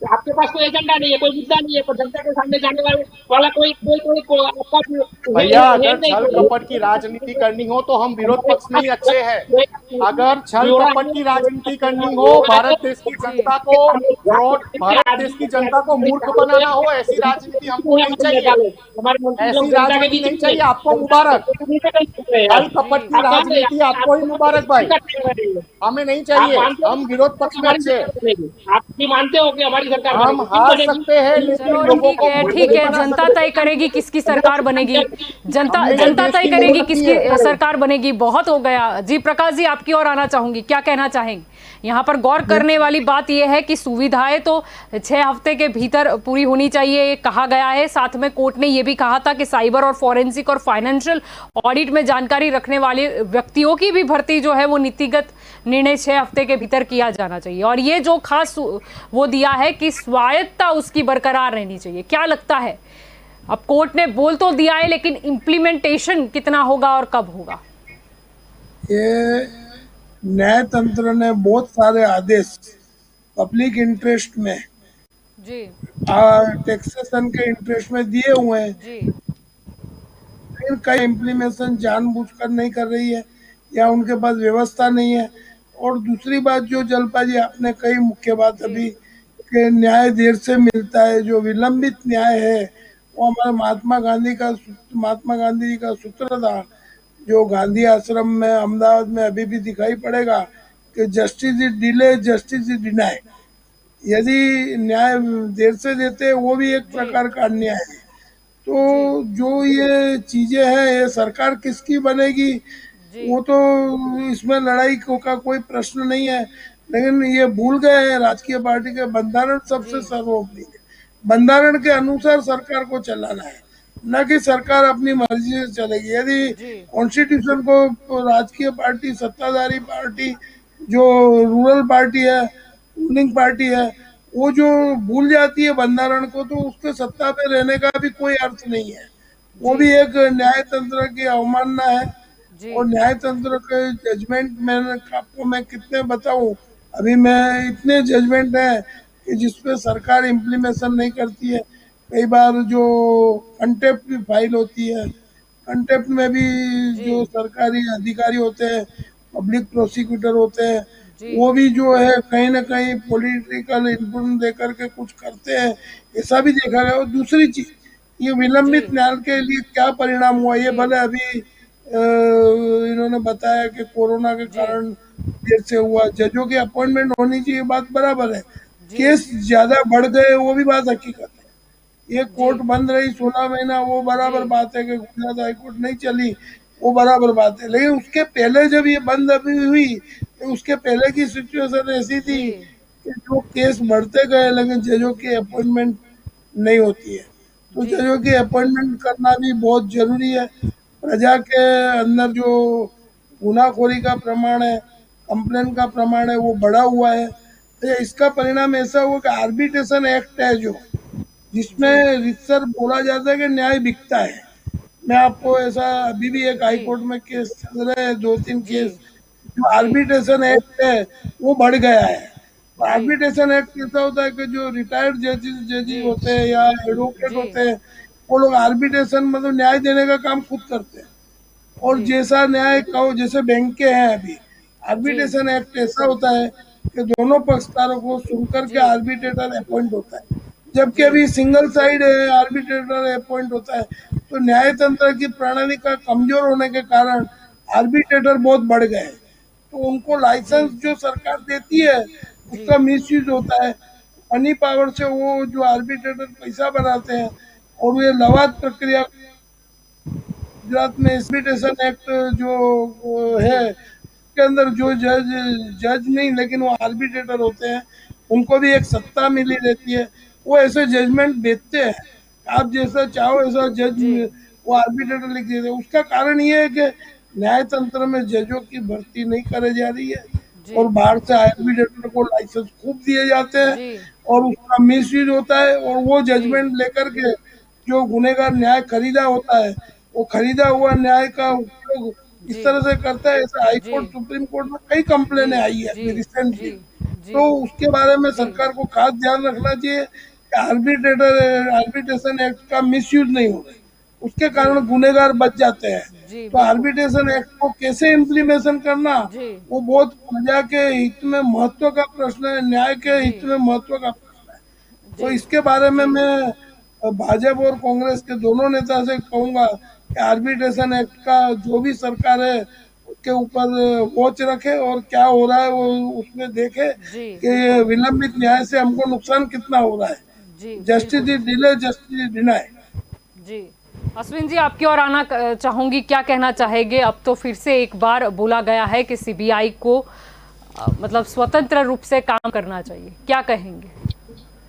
आपके पास कोई एजेंडा नहीं है, कोई मुद्दा नहीं है, कोई जनता के सामने जाने वाला कोई आपका भैया है अगर नहीं। छल कपट की राजनीति करनी हो तो हम विरोध पक्ष में ही अच्छे हैं। अगर छल कपट की राजनीति करनी हो, भारत देश की जनता को फ्रॉड, भारत देश की जनता को मूर्ख बनाना हो, ऐसी राजनीति हमको नहीं चाहिए। ऐसी राजनीति नहीं चाहिए। आपको मुबारक, छल कपट की राजनीति आपको ही मुबारक भाई, हमें नहीं चाहिए। हम विरोध पक्ष में अच्छे हैं। आप भी मानते हो कि हमारी सरकार हम बनेगी? हार सकते हैं, लेकिन चलो लोगों ठीक को है, मूर्ख ठीक नहीं है। बना जनता सकते। तय करेगी किसकी सरकार बनेगी। जनता हमने जनता देश तय की करेगी जरूरत की किसकी है। सरकार बनेगी। बहुत हो गया जी। प्रकाश जी आपकी ओर आना चाहूंगी, क्या कहना चाहेंगे? यहाँ पर गौर करने वाली बात यह है कि सुविधाएं तो 6 हफ्ते के भीतर पूरी होनी चाहिए, ये कहा गया है। साथ में कोर्ट ने यह भी कहा था कि साइबर और फॉरेंसिक और फाइनेंशियल ऑडिट में जानकारी रखने वाले व्यक्तियों की भी भर्ती जो है वो नीतिगत निर्णय 6 हफ्ते के भीतर किया जाना चाहिए। और ये जो खास वो दिया है कि स्वायत्तता उसकी बरकरार रहनी चाहिए। क्या लगता है, अब कोर्ट ने बोल तो दिया है, लेकिन इम्प्लीमेंटेशन कितना होगा और कब होगा? ये न्यायतंत्र ने बहुत सारे आदेश पब्लिक इंटरेस्ट में, जी टैक्सेशन के इंटरेस्ट में दिए हुए हैं, जी लेकिन कई इम्प्लीमेशन जानबूझकर नहीं कर रही है या उनके पास व्यवस्था नहीं है। और दूसरी बात जो जलपा जी आपने कही, मुख्य बात अभी कि न्याय देर से मिलता है, जो विलंबित न्याय है वो हमारे महात्मा गांधी जी का सूत्र था, जो गांधी आश्रम में अहमदाबाद में अभी भी दिखाई पड़ेगा कि justice is delay, justice is deny. यदि न्याय देर से देते हैं वो भी एक प्रकार का अन्याय है। तो जो ये चीजें हैं, ये सरकार किसकी बनेगी वो तो इसमें लड़ाई का कोई प्रश्न नहीं है, लेकिन ये भूल गए हैं राजकीय पार्टी के बंधारण सबसे सर्वोपरि है। बंधारण के अनुसार सरकार को चलाना है, न कि सरकार अपनी मर्जी से चलेगी। यदि कॉन्स्टिट्यूशन को राजकीय पार्टी, सत्ताधारी पार्टी जो रूरल पार्टी है, रूलिंग पार्टी है, वो जो भूल जाती है बंधारण को, तो उसके सत्ता पे रहने का भी कोई अर्थ नहीं है। वो भी एक न्यायतंत्र की अवमानना है। और न्यायतंत्र के जजमेंट मैंने आपको मैं कितने बताऊं, अभी मैं इतने जजमेंट हैं कि जिसपे सरकार इम्प्लीमेशन नहीं करती है। कई बार जो कंटेप्ट भी फाइल होती है, कंटेप्ट में भी जो सरकारी अधिकारी होते हैं, पब्लिक प्रोसिक्यूटर होते हैं, वो भी जो है कहीं ना कहीं पॉलिटिकल इन्फ्लुएंस देकर के कुछ करते हैं, ऐसा भी देखा गया। और दूसरी चीज, ये विलंबित न्याय के लिए क्या परिणाम हुआ, ये भले अभी इन्होंने बताया कि कोरोना के कारण देर से हुआ, जजों की अपॉइंटमेंट होनी चाहिए, बात बराबर है। केस ज्यादा बढ़ गए वो भी बात हकीकत है। ये कोर्ट बंद रही 16 महीना, वो बराबर बात है कि गुजरात हाईकोर्ट नहीं चली, वो बराबर बात है। लेकिन उसके पहले जब ये बंद अभी हुई, तो उसके पहले की सिचुएशन ऐसी थी कि जो केस बढ़ते गए लेकिन जजों की अपॉइंटमेंट नहीं होती है। तो जजों की अपॉइंटमेंट करना भी बहुत जरूरी है। प्रजा के अंदर जो गुनाखोरी का प्रमाण है, कंप्लेन का प्रमाण है, वो बढ़ा हुआ है। तो इसका परिणाम ऐसा हुआ कि आर्बिट्रेशन एक्ट है जो, जिसमें रितसर बोला जाता है कि न्याय बिकता है। मैं आपको ऐसा, अभी भी एक हाई कोर्ट में केस चल रहे हैं, 2-3 केस जो आर्बिट्रेशन एक्ट है वो बढ़ गया है। आर्बिट्रेशन एक्ट कैसा होता है कि जो रिटायर्ड जजेस जी होते हैं या एडवोकेट जी होते हैं, वो लोग आर्बिट्रेशन मतलब न्याय देने का काम खुद करते हैं। और जी जैसा न्याय कहो, जैसे बैंक के हैं अभी, जी आर्बिट्रेशन एक्ट ऐसा होता है कि दोनों पक्षकारों को सुनकर के जी आर्बिट्रेटर अपॉइंट होता है, जबकि जी अभी सिंगल साइड है, आर्बिट्रेटर अपॉइंट होता है। तो न्यायतंत्र की प्रणाली का कमजोर होने के कारण आर्बिट्रेटर बहुत बढ़ गए हैं। तो उनको जी लाइसेंस जो सरकार देती है जी उसका मिसयूज होता है। मनी पावर से वो जो आर्बिट्रेटर पैसा बनाते हैं, और ये लवाद प्रक्रिया, गुजरात में एसबिटेशन एक्ट जो जी है, के अंदर जो जज जज नहीं लेकिन वो आर्बिट्रेटर होते हैं, उनको भी एक सत्ता मिली रहती है। वो ऐसे जजमेंट देते हैं, आप जैसा चाहो ऐसा जज जी वो आर्बिट्रेटर लिख देते हैं। उसका कारण ये है कि न्यायतंत्र में जजों की भर्ती नहीं करे जा रही है, जी और बाहर से आर्बिट्रेटर को लाइसेंस खूब दिए जाते हैं, जी और उसका मिसयूज होता है। और वो जी जजमेंट लेकर के जो गुनेगार न्याय खरीदा होता है, वो खरीदा हुआ न्याय का उपयोग इस जी तरह से करता है। ऐसे हाई जी कोर्ट, सुप्रीम कोर्ट में कई जी कंप्लेनें आई है जी अभी रिसेंटली। जी जी तो उसके बारे में जी सरकार को खास ध्यान रखना चाहिए कि आर्बिट्रेशन एक्ट का मिसयूज नहीं हो, उसके जी कारण गुनेगार बच जाते हैं। जी तो बिल्कुल आर्बिट्रेशन एक्ट को कैसे इम्प्लीमेशन करना, जी वो बहुत प्रजा के हित में महत्व का प्रश्न है, न्याय के जी हित में महत्व का प्रश्न है। तो जी इसके बारे में जी मैं भाजपा और कांग्रेस के दोनों नेता से कहूंगा कि आर्बिट्रेशन एक्ट का जो भी सरकार है उसके ऊपर वॉच रखे, और क्या हो रहा है वो उसमें देखे जी कि बिल्कुल विलंबित न्याय से हमको नुकसान कितना हो रहा है। जी जस्टिस बिल्कुल is delay, justice is deny. जी अश्विन जी आपकी ओर आना चाहूंगी, क्या कहना चाहेंगे? अब तो फिर से एक बार बोला गया है कि सीबीआई को मतलब स्वतंत्र रूप से काम करना चाहिए, क्या कहेंगे?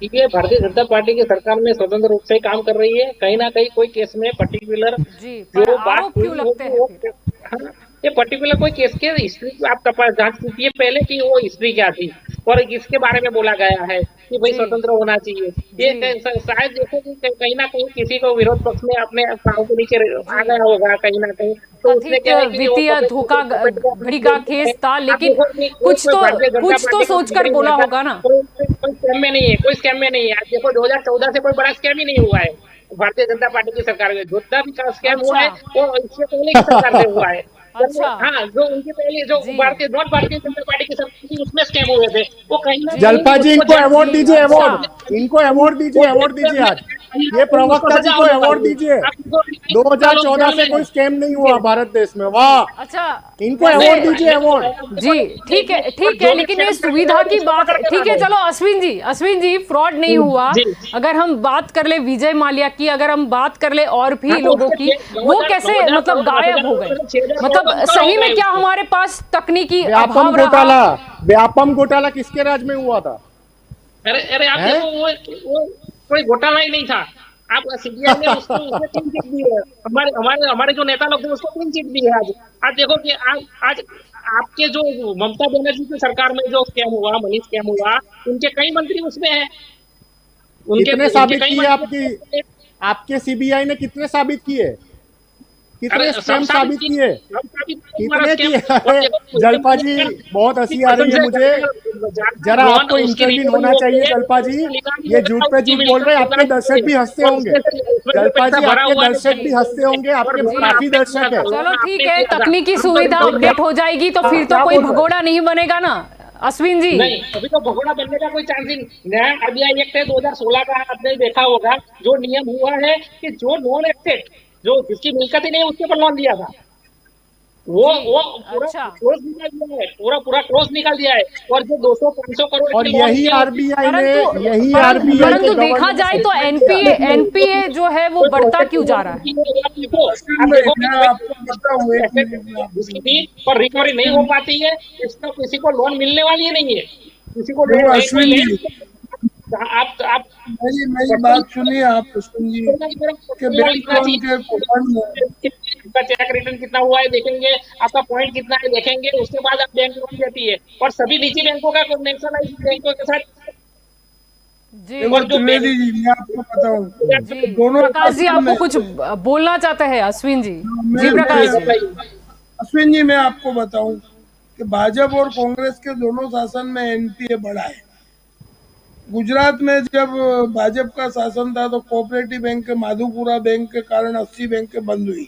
ये भारतीय जनता पार्टी की सरकार में स्वतंत्र रूप से काम कर रही है। कहीं ना कहीं कोई केस में पर्टिकुलर जी पर जो बात आरोप क्यों हुई लगते होगी हैं वो, फिर? हाँ, ये पर्टिकुलर कोई केस के हिस्ट्री की आप तपास जांच कीजिए पहले कि वो हिस्ट्री क्या थी, और इसके बारे में बोला गया है कि भाई जी स्वतंत्र होना चाहिए। ये जी शायद देखो कि कहीं ना कहीं किसी को विरोध पक्ष में अपने पाँव के नीचे आ जी गया होगा कहीं ना कहीं, तो उसने कथित क्या है कि वो वित्तीय धोखाधड़ी का केस था, आप लेकिन देखो कि कोई भारतीय जनता कुछ तो पार्टी का सोचकर लीडर बोला नेता होगा ना। कोई स्कैम में नहीं है, कोई स्कैम में नहीं है। आप देखो 2014 से कोई बड़ा स्कैम ही नहीं हुआ है भारतीय जनता पार्टी की सरकार में। जितना भी स्कैम हुआ अच्छा है वो इससे पहले की सरकार में हुआ है। अच्छा हाँ, जो उनके पहले जो जी भारतीय जनता पार्टी की सरकार थी उसमें स्कैम हुए थे, वो कहीं ना जी जलपा कहीं जी उसको इनको जज अवार्ड जी दीजिए, अच्छा अवार्ड इनको अवार्ड दीजिए, अवार्ड दीजिए आज। ये उसको प्रवक्ता जी सजा को होने अवार्ड वाली है। दीजिए। आप देखो, 2014 जेल से में कोई स्कैम नहीं हुआ है। भारत देश में, वाह। अच्छा इनको वैसे अवार्ड दीजिए, अवार्ड। जी ठीक है, ठीक है, लेकिन ये सुविधा की बात, ठीक है चलो अश्विन जी फ्रॉड नहीं हुआ। जी अगर हम बात कर ले विजय माल्या की, अगर हम बात कर ले और भी हाँ, तो लोगों उसके की, वो 2000 कैसे 2000 मतलब करोड़, गायब हो 8,000 गए? करोड़, 6,000 करोड़ मतलब का नुकसान सही हो में गया क्या उसको। हमारे पास तकनीकी व्यापम अभाव रहा? घोटाला, व्यापम घोटाला किसके राज में हुआ था? अरे अरे आप हैं? देखो वो कोई घोटाला ही नहीं था। आप सीबीआई ने उसको उसने क्लीन चिट दी है। हमारे हमारे हमारे जो नेता लोग थे उसको क्लीन चिट दी है आज। आज देखो कि आज आपके जो ममता बनर्जी की सरकार में जो स्कैम हुआ, मनी स्कैम हुआ, उनके कई मंत्री उसमें हैं। उनके कितने उनके साबित कई किए आपकी, मंत्री, आपके सीबीआई ने कितने साबित किए, अरे कितने सब स्कैम साबित साबित की, किए, सब साबित किया हमारा कितने स्कैम। किए? और अरे देखो जलपा जी बहुत हंसी आ रही है मुझे, जरा लोन आपको उसकी इंटरवीन रिकवरी होना हो गई चाहिए है, जलपा जी। उसका नीलामी ये हो झूठ गया, पे उसकी झूठ बोल रहे हैं, आपके मिल्कियत दर्शक भी हंसते और होंगे। उसमें जो जलपा पैसा जी भरा आपके हुआ है दर्शक भी हंसते होंगे, आपके और लोन काफी आपने किया दर्शक था, है। लोन चलो आपने ठीक है, किया था। तकनीकी हम तो सुविधा रिकवरी अपडेट हो जाएगी तो फिर तो क्या कोई बोल रहे हैं? भगोड़ा नहीं बनेगा ना अश्विन जी? नहीं, अभी तो भगोड़ा बनने का कोई चांस ही नहीं। नया आरबीआई एक्ट है 2016 का, आपने देखा होगा जो नियम हुआ है कि जो नॉन एसेट, जो जिसकी मिल्कत ही नहीं उसके ऊपर लोन दिया था, वो जी पूरा अच्छा क्लोज निकाल दिया है, पूरा क्लोज निकाल दिया है। और जो 200-500 करोड़ और के लोन यही दिए आरबीआई ने, परंतु यही आरबीआई के परंतु देखा गवर्नर जाए ने तो एनपीए जो है वो कोई बढ़ता प्रोजेक्ट क्यों जा रहा है? आप देखो, अश्विन आप भाई, देखो कि मैं कोई आपको बताऊं, एक asset मिनट में आपको जिसकी भी पर रिकवरी नहीं हो पाती है, इसका किसी को लोन मिलने वाली ही नहीं है। किसी को देखो लोन कोई अश्विन जी, लैंड आप मेरी बात सुनिए आप अश्विन जी, के लोन बैंक लिखना लोन चाहिए। के कूपन में आपका चेक रिटर्न कितना हुआ है देखेंगे, आपका पॉइंट कितना है देखेंगे, उसके बाद आप बैंक लोन देती है। और सभी निजी बैंकों का नेशनलाइज बैंकों के साथ, जी देखो और जो त्रिवेदी जी, मैं आपको बताऊं, जी दोनों प्रकाश जी शासन आपको में कुछ बोलना चाहते हैं अश्विन जी? जी मैं प्रकाश जी अश्विन जी, मैं आपको बताऊं कि भाजपा और कांग्रेस के दोनों शासन में एनपीए बढ़ा है। गुजरात में जब भाजपा का शासन था तो कोऑपरेटिव बैंक के माधुपुरा बैंक के कारण 80 बैंकें बंद हुई,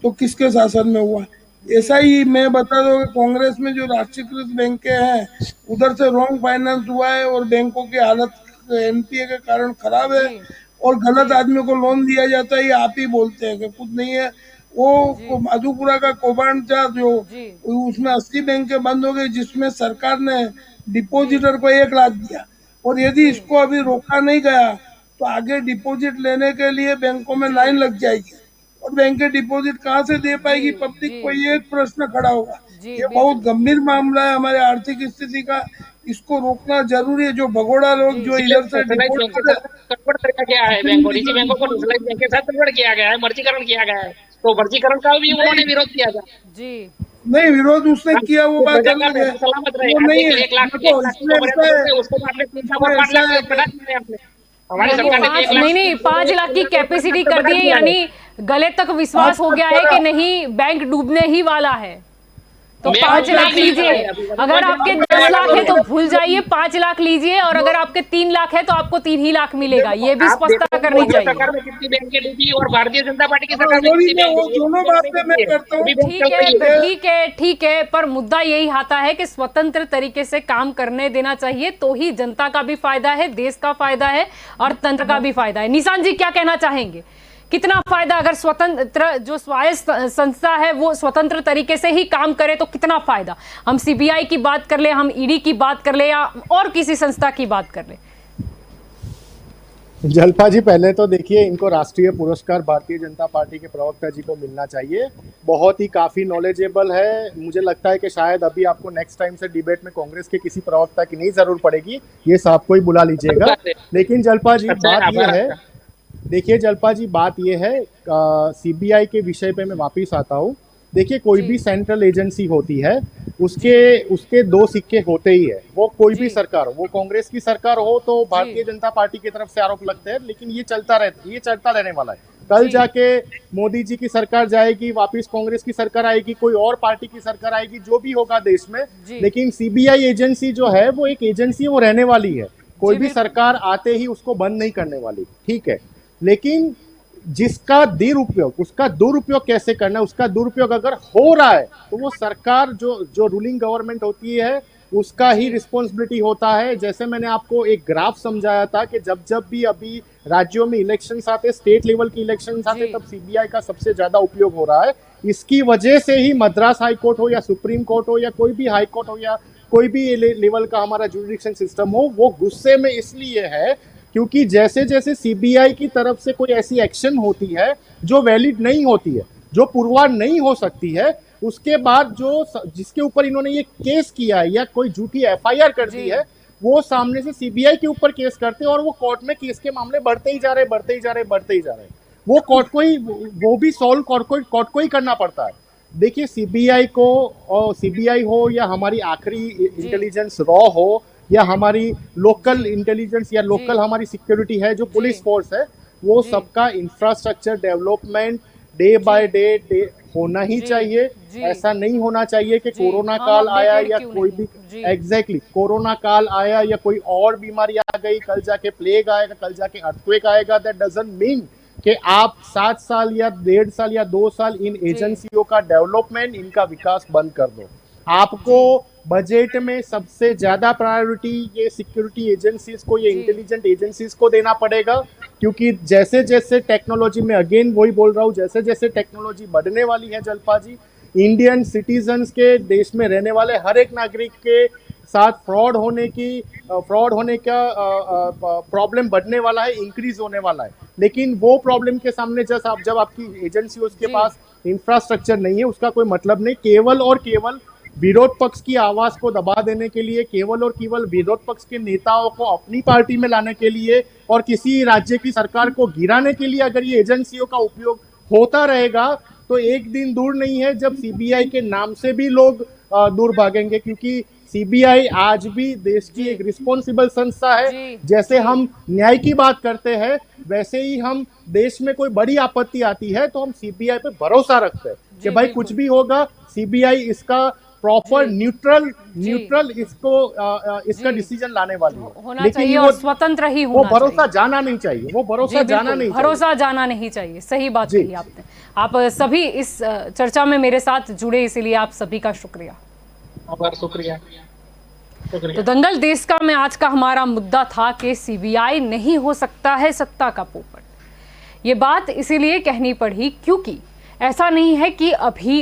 तो किसके शासन में हुआ? ऐसा ही मैं बता दूं कि कांग्रेस में जो राष्ट्रीयकृत बैंकें हैं उधर से रॉन्ग फाइनेंस हुआ है और बैंकों की हालत एनपीए के कारण खराब है, जी और गलत जी आदमी को लोन दिया जाता है, ये आप ही बोलते हैं कि खुद नहीं है। वो जी माधुपुरा का कौभांड था जो जी उसमें 80 बैंकें बंद हो गई, जिसमें सरकार ने जी डिपॉजिटर को 1 लाख दिया, और यदि जी इसको अभी रोका नहीं गया तो आगे डिपॉजिट लेने के लिए बैंकों में जी लाइन लग जाएगी, और बैंकें डिपॉजिट कहाँ से दे जी पाएगी? पब्लिक जी को ये एक प्रश्न खड़ा होगा। जी ये बहुत बिल्कुल गंभीर मामला है हमारे आर्थिक स्थिति का, इसको रोकना जरूरी है। जो भगोड़ा लोग जी जो ये इधर से नेशनलाइज डिपोर्ट बैंक के कर साथ कन्वर्ट करके गया है, बैंक और निजी बैंकों को नेशनलाइज बैंक के साथ कन्वर्ट किया गया है, मर्जीकरण किया गया है, तो मर्जीकरण का भी उन्होंने नहीं, विरोध किया था। जी नहीं, विरोध उसने हाँ, किया वो तो बात प्रजा का अलग है, पैसा सलामत रहे। वो आप नहीं देखिए, है। एक लाख देखो की इसमें जो मर्यादा ऐसा बोलते है, हैं उसको तो आपने 3 लाख और इसमें 5 ऐसा लाख है बढ़ा कि दिया है आपने। हमारी यानी सरकार ने तो 1 लाख नहीं नहीं 5 लाख की कैपेसिटी कर दी है, यानी गले तक विश्वास हो गया है कि नहीं बैंक डूबने ही वाला है, तो मैं 5 लाख नहीं लीजिए। नहीं अभी अगर आपके 10 लाख है तो भूल जाइए, 5 लाख लीजिए, और अगर आपके 3 लाख है तो आपको 3 ही लाख मिलेगा, ये भी आप देखो स्पष्टता करनी मोदी चाहिए। सरकार में कितनी बैंकें डूबी और भारतीय जनता पार्टी की सरकार में वही कितनी मैं बैंक वो डूबी है? दोनों बैंक नहीं बातें मैं डूबी है, करता हूँ। अभी बैंक चल रही है। ठीक है ठीक है, पर मुद्दा यही आता है कि स्वतंत्र तरीके से काम करने देना चाहिए, तो ही जनता का भी फायदा है, देश का फायदा है, और तंत्र का भी फायदा है। निशान जी क्या कहना चाहेंगे, कितना फायदा अगर स्वतंत्र जो स्वायत्त संस्था है वो स्वतंत्र तरीके से ही काम करे तो कितना फायदा? हम सीबीआई की बात कर ले, हम ईडी की बात कर ले, या और किसी संस्था की बात कर ले। जलपा जी, पहले तो देखिए, इनको राष्ट्रीय पुरस्कार भारतीय जनता पार्टी के प्रवक्ता जी को मिलना चाहिए। बहुत ही काफ़ी नॉलेजेबल है। मुझे लगता है कि शायद अभी आपको नेक्स्ट टाइम से डिबेट में कांग्रेस के किसी प्रवक्ता की नहीं जरूरत पड़ेगी, ये साहब को ही बुला लीजिएगा। लेकिन जलपा जी, बात ये है, देखिए जलपा जी, बात ये है, सीबीआई के विषय पे मैं वापिस आता हूँ। देखिए, कोई भी सेंट्रल एजेंसी होती है, उसके 2 सिक्के होते ही है। वो कोई भी सरकार हो, वो कांग्रेस की सरकार हो तो भारतीय जनता पार्टी की तरफ से आरोप लगते हैं, लेकिन ये चलता रहने वाला है। कल जाके मोदी जी की सरकार जाएगी, वापिस कांग्रेस की सरकार आएगी, कोई और पार्टी की सरकार आएगी, जो भी होगा देश में, लेकिन सीबीआई एजेंसी जो है वो एक एजेंसी है, वो रहने वाली है। कोई भी सरकार आते ही उसको बंद नहीं करने वाली, ठीक है। लेकिन जिसका दुरुपयोग, उसका दुरुपयोग कैसे करना है, उसका दुरुपयोग अगर हो रहा है तो वो सरकार, जो रूलिंग गवर्नमेंट होती है, उसका ही रिस्पॉन्सिबिलिटी होता है। जैसे मैंने आपको एक ग्राफ समझाया था कि जब जब भी अभी राज्यों में इलेक्शंस आते, स्टेट लेवल के इलेक्शंस आते, तब सीबीआई का सबसे ज्यादा उपयोग हो रहा है। इसकी वजह से ही मद्रास हाई कोर्ट हो या सुप्रीम कोर्ट हो या कोई भी हाई कोर्ट हो या कोई भी लेवल का हमारा जुडिक्शन सिस्टम हो, वो गुस्से में इसलिए है क्योंकि जैसे जैसे सीबीआई की तरफ से कोई ऐसी एक्शन होती है जो वैलिड नहीं होती है, जो पुरवार नहीं हो सकती है, उसके बाद जिसके ऊपर इन्होंने ये केस किया है या कोई झूठी एफआईआर कर दी है, वो सामने से सीबीआई के ऊपर केस करते हैं और वो कोर्ट में केस के मामले बढ़ते ही जा रहे। वो कोर्ट को ही, वो भी सॉल्व कोर्ट को ही करना पड़ता है। देखिए, सीबीआई को, और सीबीआई हो या हमारी आखिरी इंटेलिजेंस रॉ हो या हमारी लोकल इंटेलिजेंस या लोकल हमारी सिक्योरिटी है, जो पुलिस फोर्स है, वो सबका infrastructure development day by day होना ही चाहिए। ऐसा नहीं होना चाहिए कि कोरोना काल आया या कोई भी, एग्जैक्टली, कोरोना काल आया या कोई और बीमारी आ गई, कल जाके प्लेग आएगा, कल जाके अर्थक्वेक आएगा, दैट डजंट मीन कि आप 7 साल या 1.5 साल या 2 साल इन एजेंसियों का डेवलपमेंट, इनका विकास बंद कर दो। आपको बजट में सबसे ज्यादा प्रायोरिटी ये सिक्योरिटी एजेंसीज को, ये इंटेलिजेंट एजेंसीज को देना पड़ेगा, क्योंकि जैसे जैसे टेक्नोलॉजी में, अगेन वही बोल रहा हूँ, जैसे जैसे टेक्नोलॉजी बढ़ने वाली है जलपा जी, इंडियन सिटीजन्स के, देश में रहने वाले हर एक नागरिक के साथ फ्रॉड होने का प्रॉब्लम बढ़ने वाला है, इंक्रीज होने वाला है। लेकिन वो प्रॉब्लम के सामने जब आपकी एजेंसी, उसके पास इंफ्रास्ट्रक्चर नहीं है, उसका कोई मतलब नहीं। केवल और केवल विरोध पक्ष की आवाज को दबा देने के लिए, केवल और केवल विरोध पक्ष के नेताओं को अपनी पार्टी में लाने के लिए और किसी राज्य की सरकार को गिराने के लिए अगर ये एजेंसियों का उपयोग होता रहेगा, तो एक दिन दूर नहीं है जब सीबीआई के नाम से भी लोग दूर भागेंगे, क्योंकि सीबीआई आज भी देश की एक रिस्पॉन्सिबल संस्था है। जैसे हम न्याय की बात करते हैं, वैसे ही हम देश में कोई बड़ी आपत्ति आती है तो हम सीबीआई पे भरोसा रखते हैं कि भाई कुछ भी होगा, सीबीआई इसका प्रॉपर जी। न्यूट्रल इसका जी। डिसीजन लाने वाली है, होना लेकिन चाहिए वो और स्वतंत्र ही वो होना भरोसा चाहिए। जाना नहीं चाहिए, वो भरोसा जी जाना बिल्कुल, नहीं चाहिए। भरोसा जाना नहीं चाहिए, सही बात जी। कही आपने। आप सभी इस चर्चा में मेरे साथ जुड़े, इसीलिए आप सभी का शुक्रिया। बहुत शुक्रिया। तो दंगल देश का में आज का हमारा मुद्दा था कि सीबीआई नहीं हो सकता है सत्ता का पोपट। ये बात इसीलिए कहनी पड़ी क्योंकि ऐसा नहीं है कि अभी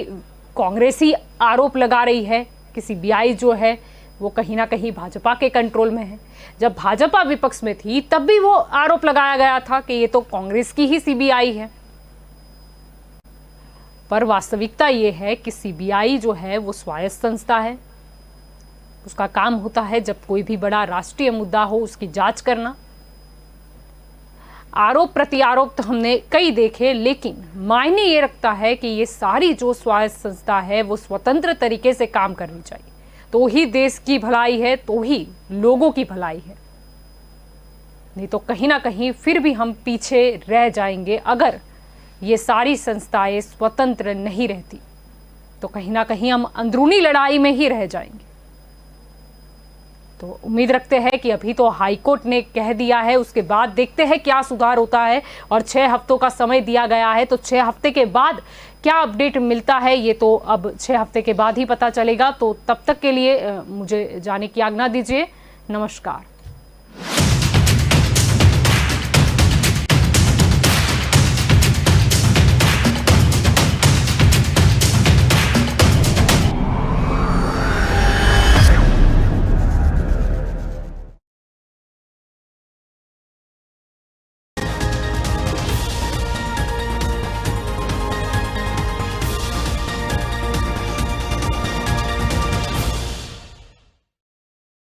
कांग्रेस ही आरोप लगा रही है कि सीबीआई जो है वो कहीं ना कहीं भाजपा के कंट्रोल में है। जब भाजपा विपक्ष में थी तब भी वो आरोप लगाया गया था कि ये तो कांग्रेस की ही सीबीआई है। पर वास्तविकता ये है कि सीबीआई जो है वो स्वायत्त संस्था है। उसका काम होता है जब कोई भी बड़ा राष्ट्रीय मुद्दा हो उसकी जांच करना। आरोप प्रत्यारोप तो हमने कई देखे, लेकिन मायने ये रखता है कि ये सारी जो स्वायत्त संस्था है वो स्वतंत्र तरीके से काम करनी चाहिए, तो ही देश की भलाई है, तो ही लोगों की भलाई है। नहीं तो कहीं ना कहीं फिर भी हम पीछे रह जाएंगे। अगर ये सारी संस्थाएं स्वतंत्र नहीं रहती तो कहीं ना कहीं हम अंदरूनी लड़ाई में ही रह जाएंगे। तो उम्मीद रखते हैं कि अभी तो हाईकोर्ट ने कह दिया है, उसके बाद देखते हैं क्या सुधार होता है। और 6 हफ्तों का समय दिया गया है, तो 6 हफ्ते के बाद क्या अपडेट मिलता है ये तो अब 6 हफ्ते के बाद ही पता चलेगा। तो तब तक के लिए मुझे जाने की आज्ञा दीजिए। नमस्कार।